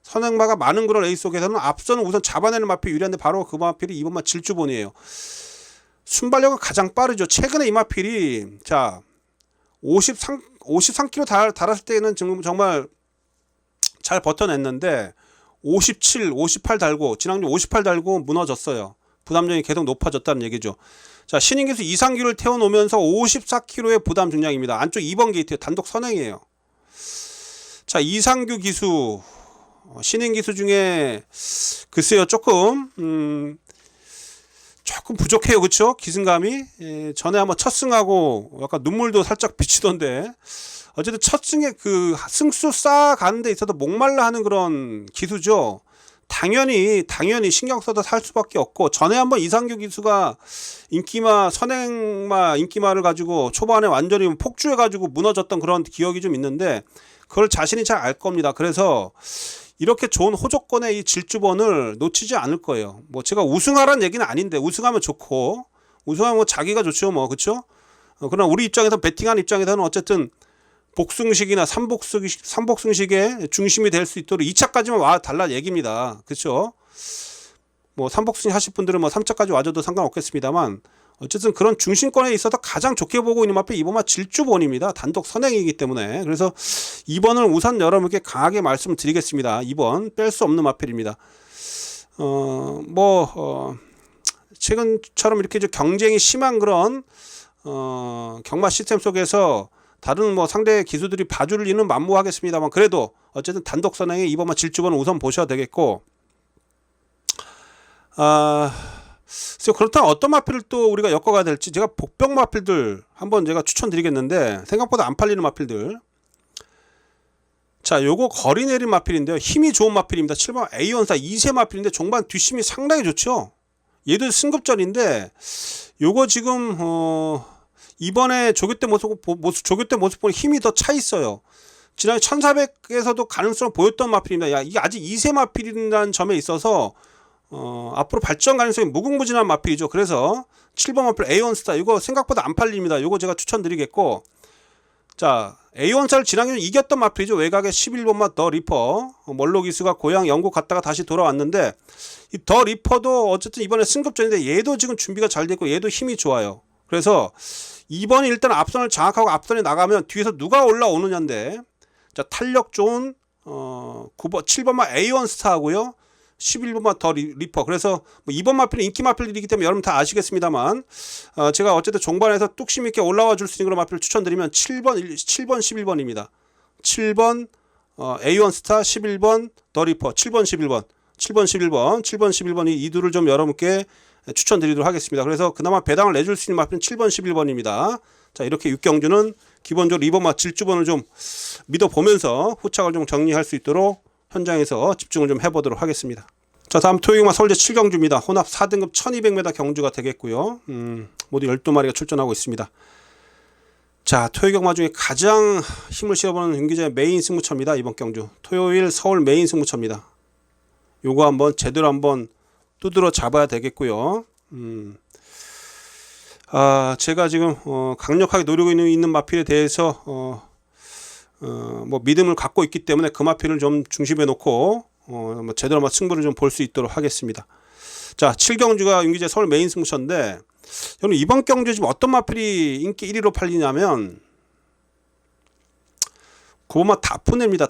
선행마가 많은 그런 레이스 속에서는 앞서는 우선 잡아내는 마필이 유리한데, 바로 그 마필이 2번마 질주본이에요. 순발력은 가장 빠르죠. 최근에 이 마필이 자 53kg 달았을 때는 지금 정말 잘 버텨냈는데, 57, 58 달고, 지난주 58 달고 무너졌어요. 부담점이 계속 높아졌다는 얘기죠. 자, 신인기수 이상규를 태워놓으면서 54kg의 부담 중량입니다. 안쪽 2번 게이트 단독 선행이에요. 자, 이상규 기수 신인 기수 중에 글쎄요 조금 부족해요. 그쵸? 기승감이. 전에 한번 첫 승하고 약간 눈물도 살짝 비치던데, 어쨌든 첫 승에 그 승수 쌓아가는 데 있어서 목말라 하는 그런 기수죠. 당연히 신경 써서 살 수밖에 없고, 전에 한번 이상규 기수가 인기마 선행마 인기마를 가지고 초반에 완전히 폭주해가지고 무너졌던 그런 기억이 좀 있는데, 그걸 자신이 잘 알 겁니다. 그래서 이렇게 좋은 호조권의 이 질주번을 놓치지 않을 거예요. 뭐 제가 우승하라는 얘기는 아닌데, 우승하면 좋고, 우승하면 뭐 자기가 좋죠, 뭐. 그쵸? 그러나 우리 입장에서, 베팅하는 입장에서는 어쨌든 복승식이나 삼복승식의 중심이 될 수 있도록 2차까지만 와 달라 얘기입니다. 그쵸? 뭐 3복승 하실 분들은 뭐 3차까지 와줘도 상관없겠습니다만, 어쨌든 그런 중심권에 있어서 가장 좋게 보고 있는 마필 2번마 질주본입니다. 단독 선행이기 때문에. 그래서 2번을 우선 여러분께 강하게 말씀을 드리겠습니다. 2번 뺄 수 없는 마필입니다. 최근처럼 이렇게 좀 경쟁이 심한 그런 경마 시스템 속에서 다른 뭐 상대 기수들이 봐줄 리는 만무하겠습니다만, 그래도 어쨌든 단독 선행에 2번마 질주본을 우선 보셔야 되겠고, 그렇다면 어떤 마필을 또 우리가 엮어가야 될지, 제가 복병 마필들 한번 제가 추천드리겠는데, 생각보다 안 팔리는 마필들. 자, 요거 거리 내린 마필인데요. 힘이 좋은 마필입니다. 7번 A원사 2세 마필인데 종반 뒷심이 상당히 좋죠. 얘도 승급전인데, 요거 지금 이번에 조교 때 모습 보니 힘이 더 차 있어요. 지난해 1400에서도 가능성을 보였던 마필입니다. 이게 아직 2세 마필이라는 점에 있어서 앞으로 발전 가능성이 무궁무진한 마필이죠. 그래서 7번 마필 A1스타 이거 생각보다 안 팔립니다. 이거 제가 추천드리겠고, 자, A1스타를 지난해 이겼던 마필이죠. 외곽에 11번마 더 리퍼, 멀로 기수가 고향 영국 갔다가 다시 돌아왔는데, 이 더 리퍼도 어쨌든 이번에 승급전인데 얘도 지금 준비가 잘 됐고 얘도 힘이 좋아요. 그래서 2번이 일단 앞선을 장악하고 앞선에 나가면 뒤에서 누가 올라오느냐인데, 자, 탄력 좋은 7번마 A1 스타하고요. 11번만 더 리퍼. 그래서 뭐 2번 마필은 인기 마필들이기 때문에 여러분 다 아시겠습니다만 제가 어쨌든 종반에서 뚝심 있게 올라와 줄 수 있는 그런 마필을 추천드리면 7번 11번입니다. 7번 A1 스타, 11번 더 리퍼, 7번 11번 7번 11번 이 둘을 좀 여러분께 추천드리도록 하겠습니다. 그래서 그나마 배당을 내줄 수 있는 마필은 7번 11번입니다. 자, 이렇게 6경주는 기본적으로 2번마 질주번을 좀 믿어보면서 후착을 좀 정리할 수 있도록 현장에서 집중을 좀 해보도록 하겠습니다. 자, 다음 토요일마 서울제 7경주입니다. 혼합 4등급 1200m 경주가 되겠고요. 모두 12마리가 출전하고 있습니다. 자, 토요경마 중에 가장 힘을 실어보는 윤기자의 메인 승부처입니다. 이번 경주 토요일 서울 메인 승부처입니다. 요거 한번 제대로 한번 두드러 잡아야 되겠고요. 제가 지금 강력하게 노리고 있는 마필에 대해서 뭐 믿음을 갖고 있기 때문에 그 마필을 좀 중심에 놓고 뭐 제대로 한번 승부를 좀 볼 수 있도록 하겠습니다. 자, 7경주가 윤기재 서울 메인 승부처인데 여러분 이번 경주 지금 어떤 마필이 인기 1위로 팔리냐면 고마 다프네입니다.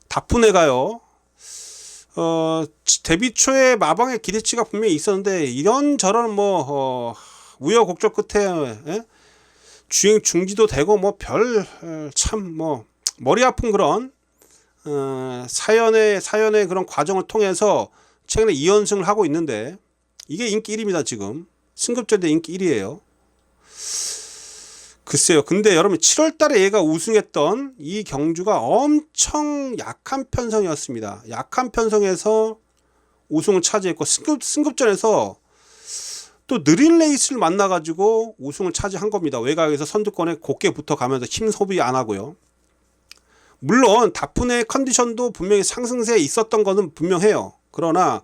다프네가요. 데뷔 초에 마방의 기대치가 분명히 있었는데 이런저런 뭐 우여곡절 끝에 주행 중지도 되고 뭐 별 참 뭐 머리 아픈 그런 사연의 그런 과정을 통해서 최근에 2연승을 하고 있는데 이게 인기 1위입니다. 지금 승급전대 인기 1위예요. 글쎄요. 근데 여러분 7월 달에 얘가 우승했던 이 경주가 엄청 약한 편성이었습니다. 약한 편성에서 우승을 차지했고 승급전에서 또 느린 레이스를 만나가지고 우승을 차지한 겁니다. 외곽에서 선두권에 곱게 붙어가면서 힘 소비 안 하고요. 물론 다프네의 컨디션도 분명히 상승세에 있었던 것은 분명해요. 그러나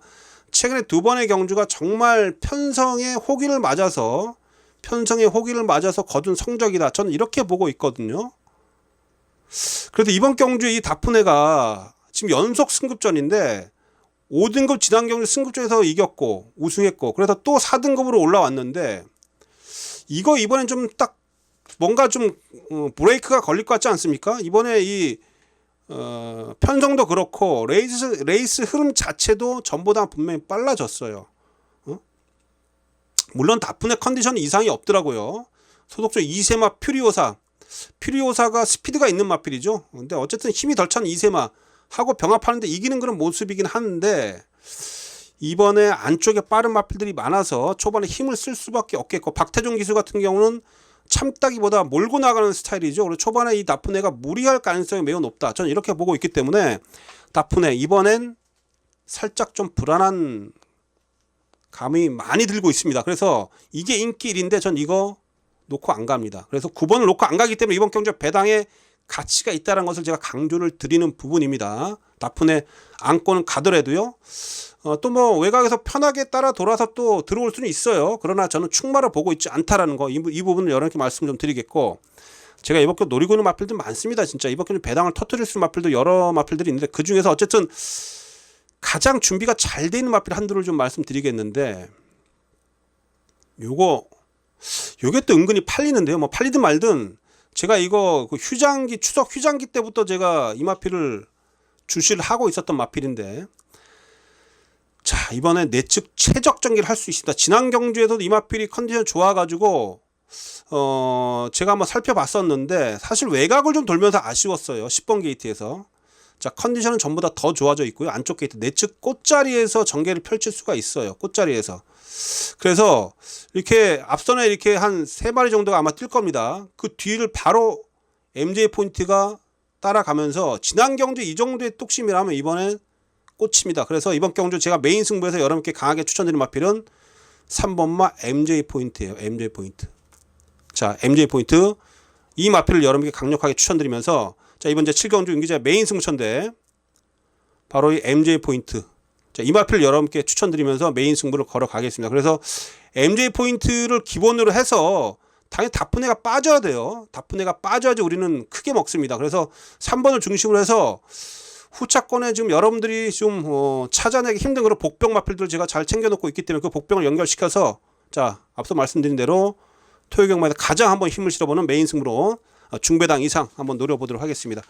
최근에 두 번의 경주가 정말 편성의 호기를 맞아서 거둔 성적이다. 저는 이렇게 보고 있거든요. 그래도 이번 경주에 이 다프네가 지금 연속 승급전인데 5등급 지난 경주 승급전에서 이겼고 우승했고 그래서 또 4등급으로 올라왔는데 이거 이번엔 좀 딱 뭔가 좀 브레이크가 걸릴 것 같지 않습니까? 이번에 이 편성도 그렇고 레이스 흐름 자체도 전보다 분명히 빨라졌어요. 물론 다프네 컨디션 이상이 없더라고요. 소속조 이세마 퓨리오사가 스피드가 있는 마필이죠. 근데 어쨌든 힘이 덜 찬 이세마 하고 병합하는데 이기는 그런 모습이긴 하는데 이번에 안쪽에 빠른 마필들이 많아서 초반에 힘을 쓸 수밖에 없겠고 박태종 기수 같은 경우는 참다기보다 몰고 나가는 스타일이죠. 그래서 초반에 이 다프네가 무리할 가능성이 매우 높다. 저는 이렇게 보고 있기 때문에 다프네 이번엔 살짝 좀 불안한 감이 많이 들고 있습니다. 그래서 이게 인기 1인데 전 이거 놓고 안 갑니다. 그래서 9번을 놓고 안 가기 때문에 이번 경주 배당에 가치가 있다는 것을 제가 강조를 드리는 부분입니다. 다프네 안고는 가더라도요. 또 뭐 외곽에서 편하게 따라 돌아서 또 들어올 수는 있어요. 그러나 저는 충마를 보고 있지 않다라는 거 이 부분을 여러분께 말씀 좀 드리겠고 제가 이번 경주 노리고 있는 마필들 많습니다. 진짜 이번 경주 배당을 터뜨릴 수 있는 마필도 여러 마필들이 있는데 그 중에서 어쨌든 가장 준비가 잘 돼 있는 마필 한두를 좀 말씀드리겠는데 요게 또 은근히 팔리는데요. 뭐 팔리든 말든 제가 이거 그 추석 휴장기 때부터 제가 이 마필을 주시를 하고 있었던 마필인데 자 이번에 내측 최적 전기를 할 수 있습니다. 지난 경주에서도 이 마필이 컨디션 좋아가지고 제가 한번 살펴봤었는데 사실 외곽을 좀 돌면서 아쉬웠어요. 10번 게이트에서. 자 컨디션은 전부 다 더 좋아져 있고요. 안쪽 게이트 내측 꽃자리에서 전개를 펼칠 수가 있어요. 꽃자리에서. 그래서 이렇게 앞선에 이렇게 한 3마리 정도가 아마 뛸 겁니다. 그 뒤를 바로 MJ 포인트가 따라가면서 지난 경주 이 정도의 뚝심이라면 이번엔 꽂힙니다. 그래서 이번 경주 제가 메인 승부에서 여러분께 강하게 추천드리는 마필은 3번마 MJ 포인트예요. MJ 포인트. 자 MJ 포인트 이 마필을 여러분께 강력하게 추천드리면서 자 이번 제 7경주 윤기자 메인 승부처인데 바로 이 MJ 포인트 자, 이 마필을 여러분께 추천드리면서 메인 승부를 걸어가겠습니다. 그래서 MJ 포인트를 기본으로 해서 당연히 다프네가 빠져야 돼요. 다프네가 빠져야지 우리는 크게 먹습니다. 그래서 3번을 중심으로 해서 후차권에 지금 여러분들이 좀 찾아내기 힘든 그런 복병 마필들을 제가 잘 챙겨놓고 있기 때문에 그 복병을 연결시켜서 자 앞서 말씀드린 대로 토요경마에서 가장 한번 힘을 실어보는 메인 승부로 중배당 이상 한번 노려보도록 하겠습니다.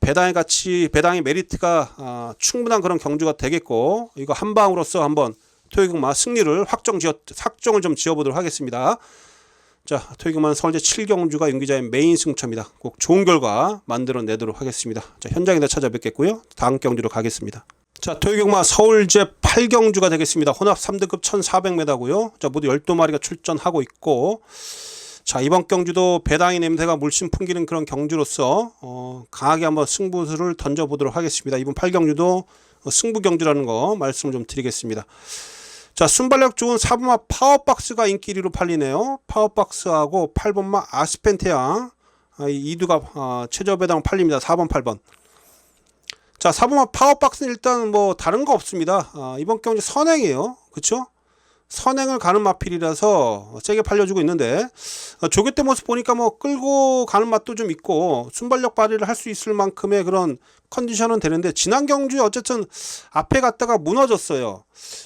배당의 메리트가 충분한 그런 경주가 되겠고, 이거 한 방으로서 한번 토요일경마 승리를 확정을 좀 지어보도록 하겠습니다. 자, 토요일경마는 서울제 7경주가 윤기자의 메인 승차입니다. 꼭 좋은 결과 만들어내도록 하겠습니다. 자, 현장에서 찾아뵙겠고요. 다음 경주로 가겠습니다. 자, 토요일경마 서울제 8경주가 되겠습니다. 혼합 3등급 1400m고요. 자, 모두 12마리가 출전하고 있고, 자, 이번 경주도 배당의 냄새가 물씬 풍기는 그런 경주로서 강하게 한번 승부수를 던져보도록 하겠습니다. 이번 8경주도 승부 경주라는 거 말씀을 좀 드리겠습니다. 자, 순발력 좋은 4번마 파워박스가 인기 1위로 팔리네요. 파워박스하고 8번마 아스펜테아, 이 두가 최저 배당 팔립니다. 4번 8번. 자, 4번마 파워박스는 일단 뭐 다른 거 없습니다. 이번 경주 선행이에요. 그쵸? 선행을 가는 마필이라서 세게 팔려주고 있는데, 조개 때 모습 보니까 뭐 끌고 가는 맛도 좀 있고 순발력 발휘를 할 수 있을 만큼의 그런 컨디션은 되는데, 지난 경주에 어쨌든 앞에 갔다가 무너졌어요.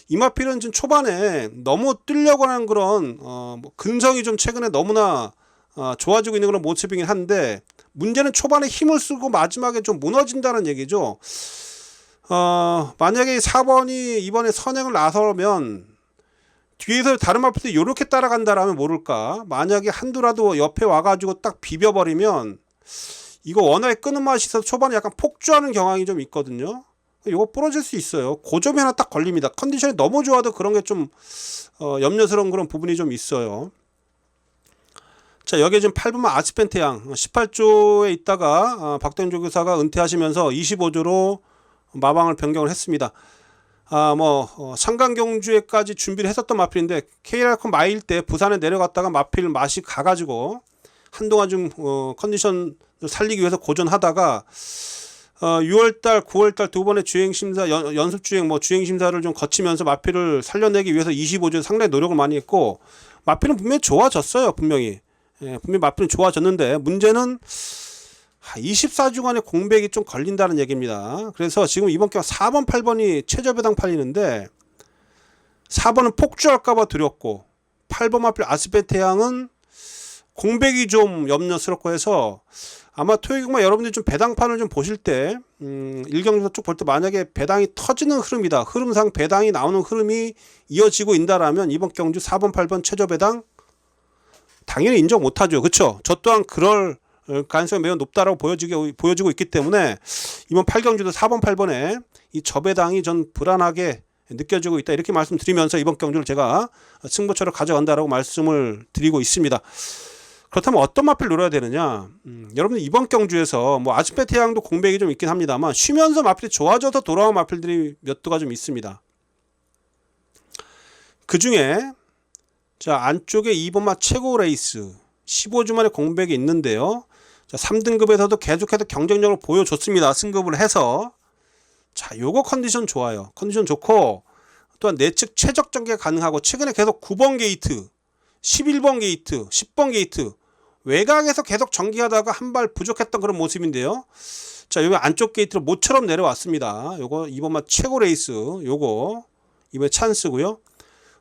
이 마필은 지금 초반에 너무 뛰려고 하는 그런 뭐 근성이 좀 최근에 너무나 좋아지고 있는 그런 모습이긴 한데, 문제는 초반에 힘을 쓰고 마지막에 좀 무너진다는 얘기죠. 만약에 4번이 이번에 선행을 나서면 뒤에서 다른 마필들이 이렇게 따라간다라면 모를까, 만약에 한두라도 옆에 와가지고 딱 비벼버리면 이거 워낙에 끄는 맛이 있어서 초반에 약간 폭주하는 경향이 좀 있거든요. 이거 부러질 수 있어요. 그 점이 하나 딱 걸립니다. 컨디션이 너무 좋아도 그런 게 좀 염려스러운 그런 부분이 좀 있어요. 자, 여기에 지금 8번마 아스펜테양 18조에 있다가 박동현 조교사가 은퇴하시면서 25조로 마방을 변경을 했습니다. 상강경주에까지 준비를 했었던 마필인데, KRCom 마일 때 부산에 내려갔다가 마필 맛이 가가지고 한동안 좀 컨디션 살리기 위해서 고전하다가 6월달, 9월달 두 번의 주행심사, 연습주행, 주행심사를 좀 거치면서 마필을 살려내기 위해서 25조에 상당히 노력을 많이 했고, 마필은 분명히 좋아졌어요. 분명히 마필은 좋아졌는데, 문제는 24주간의 공백이 좀 걸린다는 얘기입니다. 그래서 지금 이번 경우 4번, 8번이 최저 배당 팔리는데, 4번은 폭주할까봐 두렵고, 8번 마필 아스펜테양은 공백이 좀 염려스럽고 해서, 아마 토요일경마 여러분들이 좀 배당판을 좀 보실 때, 1경주에서 쭉 볼 때 만약에 배당이 터지는 흐름이다, 흐름상 배당이 나오는 흐름이 이어지고 있다라면 이번 경주 4번, 8번 최저 배당 당연히 인정 못하죠. 그쵸? 저 또한 그럴 가능성이 매우 높다라고 보여지고 있기 때문에 이번 8경주도 4번, 8번에 이 저배당이 전 불안하게 느껴지고 있다, 이렇게 말씀드리면서 이번 경주를 제가 승부처로 가져간다라고 말씀을 드리고 있습니다. 그렇다면 어떤 마필 노려야 되느냐? 여러분들 이번 경주에서 아스펜테양도 공백이 좀 있긴 합니다만, 쉬면서 마필이 좋아져서 돌아온 마필들이 몇 두가 좀 있습니다. 그 중에 자, 안쪽에 2번마 최고 레이스 15주 만에 공백이 있는데요. 자, 3등급에서도 계속해서 경쟁력을 보여줬습니다. 승급을 해서. 자, 요거 컨디션 좋아요. 컨디션 좋고, 또한 내측 최적 전개가 가능하고, 최근에 계속 9번 게이트, 11번 게이트, 10번 게이트 외곽에서 계속 전개하다가 한 발 부족했던 그런 모습인데요. 자, 여기 안쪽 게이트로 모처럼 내려왔습니다. 요거 2번마 최고 레이스, 요거 이번에 찬스고요.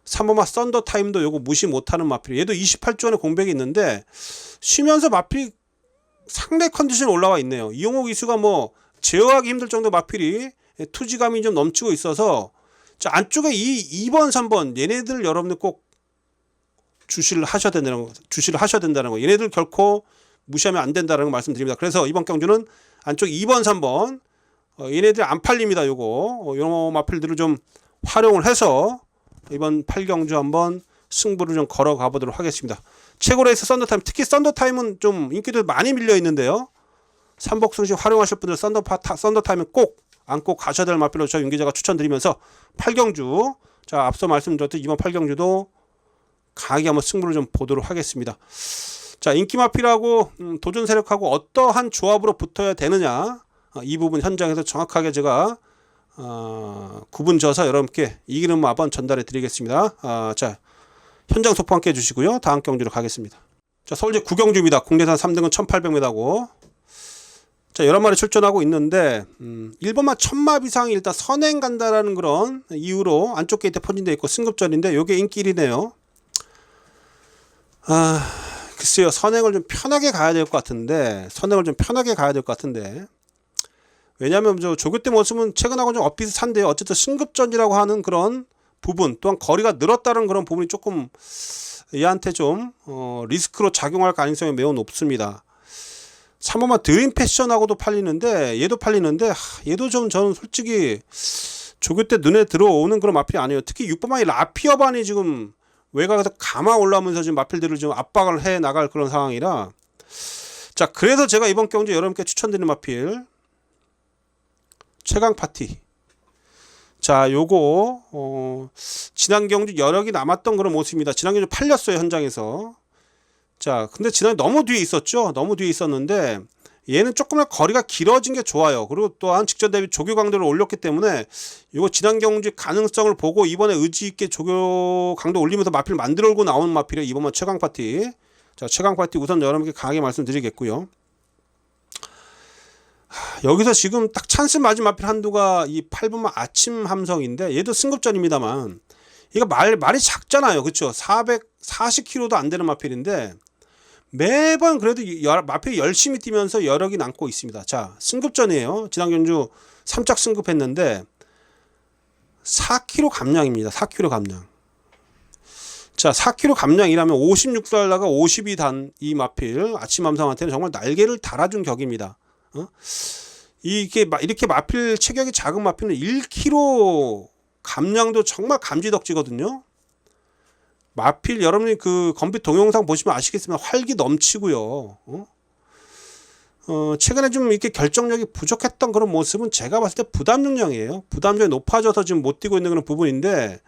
3번마 썬더 타임도 요거 무시 못하는 마필. 얘도 28조 안에 공백이 있는데 쉬면서 마필이 상당히 컨디션이 올라와 있네요. 이용호 기수가 제어하기 힘들 정도 마필이 투지감이 좀 넘치고 있어서, 자, 안쪽에 2번, 3번 얘네들 여러분들 꼭 주시를 하셔야 된다는 거. 얘네들 결코 무시하면 안 된다는 거 말씀드립니다. 그래서 이번 경주는 안쪽 2번, 3번 얘네들 안 팔립니다. 요런 마필들을 좀 활용을 해서 이번 8경주 한번 승부를 좀 걸어가 보도록 하겠습니다. 최고레이스 썬더타임, 특히 썬더타임은 좀 인기도 많이 밀려 있는데요. 삼복승시 활용하실 분들 썬더타임은 꼭 안고 가셔야 될 마필로 저 윤기자가 추천드리면서 8경주, 자, 앞서 말씀드렸듯이 이번 8경주도 강하게 한번 승부를 좀 보도록 하겠습니다. 자, 인기 마필하고 도전 세력하고 어떠한 조합으로 붙어야 되느냐, 이 부분 현장에서 정확하게 제가 구분 져서 여러분께 이기는 마번 전달해 드리겠습니다. 자, 현장 속보 함께 해주시고요. 다음 경주로 가겠습니다. 자, 서울제 9경주입니다. 국내산 3등은 1800m고, 자, 여러 마리 출전하고 있는데 1번마 천마 이상이 일단 선행 간다라는 그런 이유로 안쪽 게이트에 포진되어 있고 승급전인데, 요게 인기 1위네요. 글쎄요, 선행을 좀 편하게 가야 될 것 같은데, 왜냐하면 저 조교대 모습은 최근하고 좀 엇비슷한데 어쨌든 승급전이라고 하는 그런 부분 또한 거리가 늘었다는 그런 부분이 조금 얘한테 좀 리스크로 작용할 가능성이 매우 높습니다. 3번만 드림 패션하고도 팔리는데 얘도 팔리는데 얘도 좀 저는 솔직히 조교대 눈에 들어오는 그런 마필이 아니에요. 특히 6번만이 라피어반이 지금 외곽에서 감아 올라오면서 지금 마필들을 좀 압박을 해 나갈 그런 상황이라 자 그래서 제가 이번 경주 여러분께 추천드리는 마필 최강 파티. 자 요거 지난 경주 여력이 남았던 그런 모습입니다. 지난 경주 팔렸어요 현장에서. 자 근데 지난해 너무 뒤에 있었죠. 너무 뒤에 있었는데 얘는 조금만 거리가 길어진 게 좋아요. 그리고 또한 직전 대비 조교 강도를 올렸기 때문에 이거 지난 경주 가능성을 보고 이번에 의지 있게 조교 강도 올리면서 마필 만들고 나오는 마필이에요. 이번만 최강 파티. 자 최강 파티 우선 여러분께 강하게 말씀드리겠고요. 여기서 지금 딱 찬스 맞은 마필 한두가 이 8번만 아침 함성인데 얘도 승급전입니다만 이거 말이 작잖아요. 그쵸? 440kg도 안 되는 마필인데 매번 그래도 마필이 열심히 뛰면서 여력이 남고 있습니다. 자 승급전이에요. 지난 경주 3짝 승급했는데 4kg 감량입니다. 4kg 감량. 자 4kg 감량이라면 56달러가 50이 단 이 마필 아침 함성한테는 정말 날개를 달아준 격입니다. 이렇게 마필 체격이 작은 마필은 1kg 감량도 정말 감지덕지거든요. 마필 여러분이 그 건빛 동영상 보시면 아시겠지만 활기 넘치고요. 최근에 좀 이렇게 결정력이 부족했던 그런 모습은 제가 봤을 때 부담 중량이에요. 부담력이 높아져서 지금 못 뛰고 있는 그런 부분인데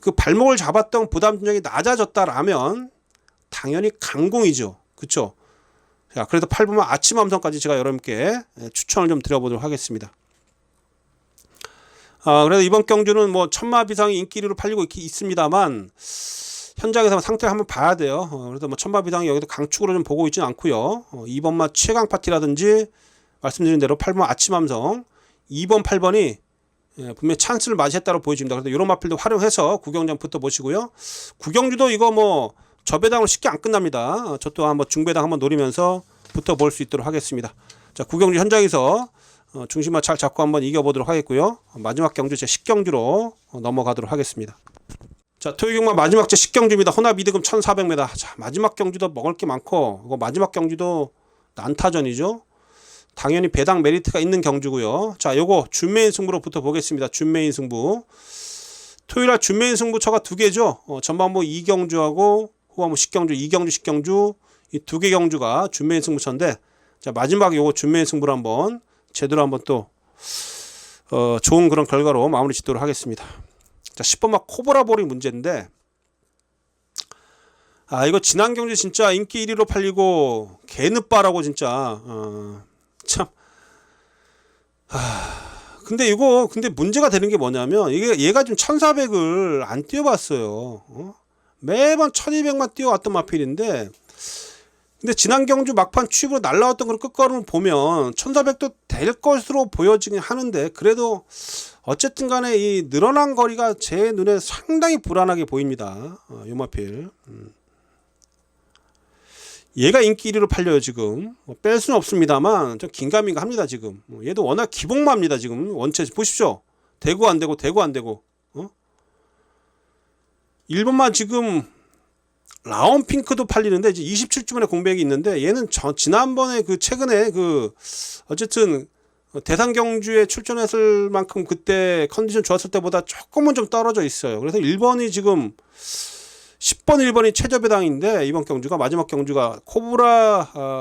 그 발목을 잡았던 부담 중량이 낮아졌다라면 당연히 강공이죠. 그쵸? 자, 그래서 8번만 아침 함성까지 제가 여러분께 추천을 좀 드려보도록 하겠습니다. 그래서 이번 경주는 뭐 천마 비상이 인기 1위로 팔리고 있습니다만 현장에서 상태를 한번 봐야 돼요. 그래서 뭐 천마 비상이 여기도 강축으로 좀 보고 있지는 않고요. 2번마 최강 파티라든지 말씀드린 대로 8번 아침 함성 2번 8번이 분명히 찬스를 맞이했다고 보여집니다. 그래서 이런 마필도 활용해서 구경장부터 보시고요. 구경주도 이거 뭐 저배당으로 쉽게 안 끝납니다. 저 또한 한번 중배당 한번 노리면서 붙어볼 수 있도록 하겠습니다. 자, 구경주 현장에서 중심만 잘 잡고 한번 이겨보도록 하겠고요. 마지막 경주 제 10경주로 넘어가도록 하겠습니다. 자, 토요경마 마지막 제 10경주입니다. 혼합 이득금 1400m. 자, 마지막 경주도 먹을 게 많고 이거 마지막 경주도 난타전이죠. 당연히 배당 메리트가 있는 경주고요. 자, 요거 준메인 승부로 붙어보겠습니다. 준메인 승부. 토요일날 준메인 승부처가 두 개죠. 전반부 2경주하고 후반부 10경주, 2경주, 10경주 이 두 개 경주가 준메인 승부처인데 자 마지막 요거 준메인 승부를 한번 제대로 한번 또 좋은 그런 결과로 마무리 짓도록 하겠습니다. 자 10번막 코브라볼이 문제인데 이거 지난 경주 진짜 인기 1위로 팔리고 개늦바라고 진짜 참 근데 문제가 되는 게 뭐냐면 얘가 지금 1400을 안 뛰어봤어요. 매번 1200만 뛰어왔던 마필인데 근데 지난 경주 막판 취입으로 날라왔던 그런 끝걸음을 보면 1400도 될 것으로 보여지긴 하는데 그래도 어쨌든 간에 이 늘어난 거리가 제 눈에 상당히 불안하게 보입니다. 요 마필 얘가 인기 1위로 팔려요. 지금 뺄 수는 없습니다만 좀 긴가민가 합니다. 지금 얘도 워낙 기복마입니다. 지금 원체 보십시오. 되고 안되고 되고 안되고 1번만 지금 라온핑크도 팔리는데 이제 27주만에 공백이 있는데 얘는 지난번에 그 최근에 그 어쨌든 대상 경주에 출전했을 만큼 그때 컨디션 좋았을 때보다 조금은 좀 떨어져 있어요. 그래서 1번이 지금 10번 1번이 최저 배당인데 이번 경주가 마지막 경주가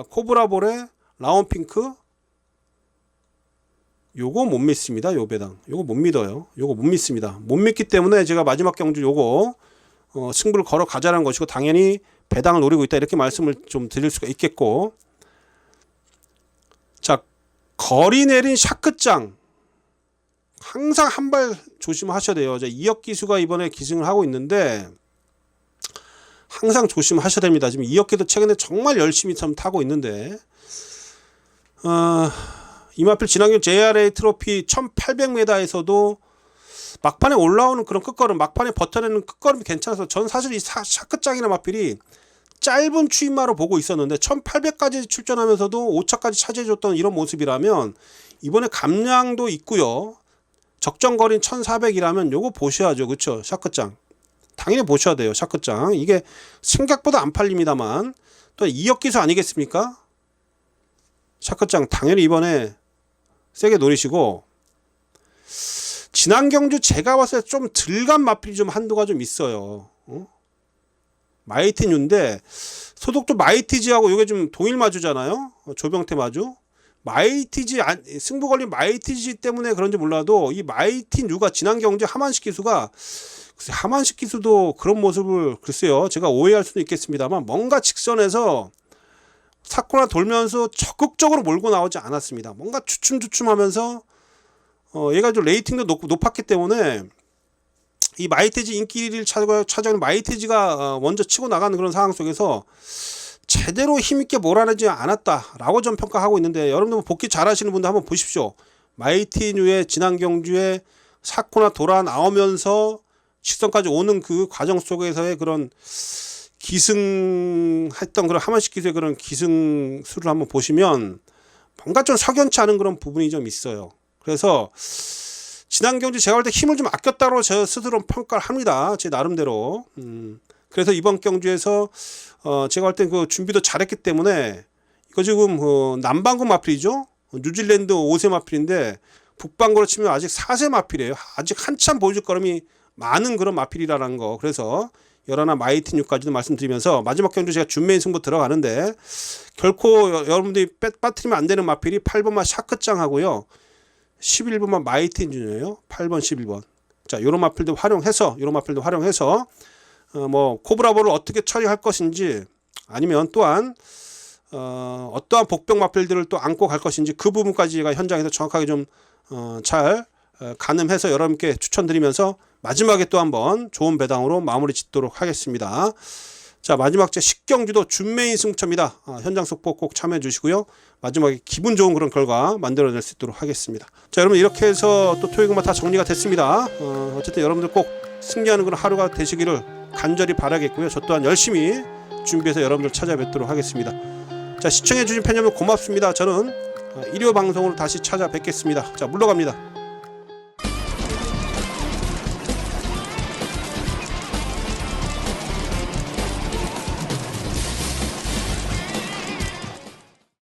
코브라볼의 라온핑크 요거 못 믿습니다. 요 배당 요거 못 믿어요. 요거 못 믿습니다. 못 믿기 때문에 제가 마지막 경주 요거 승부를 걸어 가자는 것이고 당연히 배당을 노리고 있다 이렇게 말씀을 좀 드릴 수가 있겠고 자 거리 내린 샤크장 항상 한 발 조심하셔야 돼요. 자, 이혁 기수가 이번에 기승을 하고 있는데 항상 조심하셔야 됩니다. 지금 이혁기도 최근에 정말 열심히 참 타고 있는데 이마필 지난경 JRA 트로피 1800m에서도 막판에 올라오는 그런 끝걸음 막판에 버텨내는 끝걸음이 괜찮아서 전 사실 이 샤크장이나 마필이 짧은 추임마로 보고 있었는데 1800까지 출전하면서도 5차까지 차지해줬던 이런 모습이라면 이번에 감량도 있고요. 적정거리는 1400이라면 요거 보셔야죠. 그쵸? 샤크장 당연히 보셔야 돼요. 샤크장 이게 생각보다 안 팔립니다만 또 2억 기수 아니겠습니까? 샤크장 당연히 이번에 세게 노리시고, 지난 경주 제가 봤을 때 좀 덜간 마필이 좀 한두가 좀 있어요. 마이티뉴인데 소독도 마이티지하고 이게 좀 동일 마주잖아요. 조병태 마주. 마이티지 승부 걸린 마이티지 때문에 그런지 몰라도 이 마이티뉴가 지난 경주 하만식 기수가, 하만식 기수도 그런 모습을 글쎄요 제가 오해할 수도 있겠습니다만 뭔가 직선에서 사코나 돌면서 적극적으로 몰고 나오지 않았습니다. 뭔가 주춤주춤하면서 얘가 좀 레이팅도 높았기 때문에 이 마이티지 인기를 차지하는 마이티지가 먼저 치고 나가는 그런 상황 속에서 제대로 힘있게 몰아내지 않았다라고 좀 평가하고 있는데, 여러분들 복귀 잘하시는 분들 한번 보십시오. 마이티뉴의 지난 경주에 사코나 돌아 나오면서 직선까지 오는 그 과정 속에서의 그런 기승했던 그런 하만식 기수의 그런 기승수를 한번 보시면 뭔가 좀 석연치 않은 그런 부분이 좀 있어요. 그래서 지난 경주 제가 볼 때 힘을 좀 아꼈다고 저 스스로 평가를 합니다. 제 나름대로. 그래서 이번 경주에서 제가 볼 때 그 준비도 잘했기 때문에 이거 지금 남반구 마필이죠. 뉴질랜드 5세 마필인데 북반구로 치면 아직 4세 마필이에요. 아직 한참 보여줄 거름이 많은 그런 마필이라는 거. 그래서 열하나 마이티뉴까지도 말씀드리면서 마지막 경주 제가 준메인 승부 들어가는데 결코 여러분들이 빠뜨리면 안 되는 마필이 8번만 샤크짱 하고요. 11번만 마이티뉴예요. 8번 11번. 자, 요런 마필도 활용해서 뭐 코브라보를 어떻게 처리할 것인지, 아니면 또한 어떠한 복병 마필들을 또 안고 갈 것인지, 그 부분까지 제가 현장에서 정확하게 좀 잘 가늠해서 여러분께 추천드리면서 마지막에 또 한번 좋은 배당으로 마무리 짓도록 하겠습니다. 자, 마지막 제 10경주도 준메인 승부처입니다. 현장 속보 꼭 참여해 주시고요. 마지막에 기분 좋은 그런 결과 만들어낼 수 있도록 하겠습니다. 자, 여러분 이렇게 해서 또 토요일마 다 정리가 됐습니다. 어쨌든 여러분들 꼭 승리하는 그런 하루가 되시기를 간절히 바라겠고요. 저 또한 열심히 준비해서 여러분들 찾아뵙도록 하겠습니다. 자, 시청해 주신 팬 여러분 고맙습니다. 저는 일요 방송으로 다시 찾아뵙겠습니다. 자, 물러갑니다.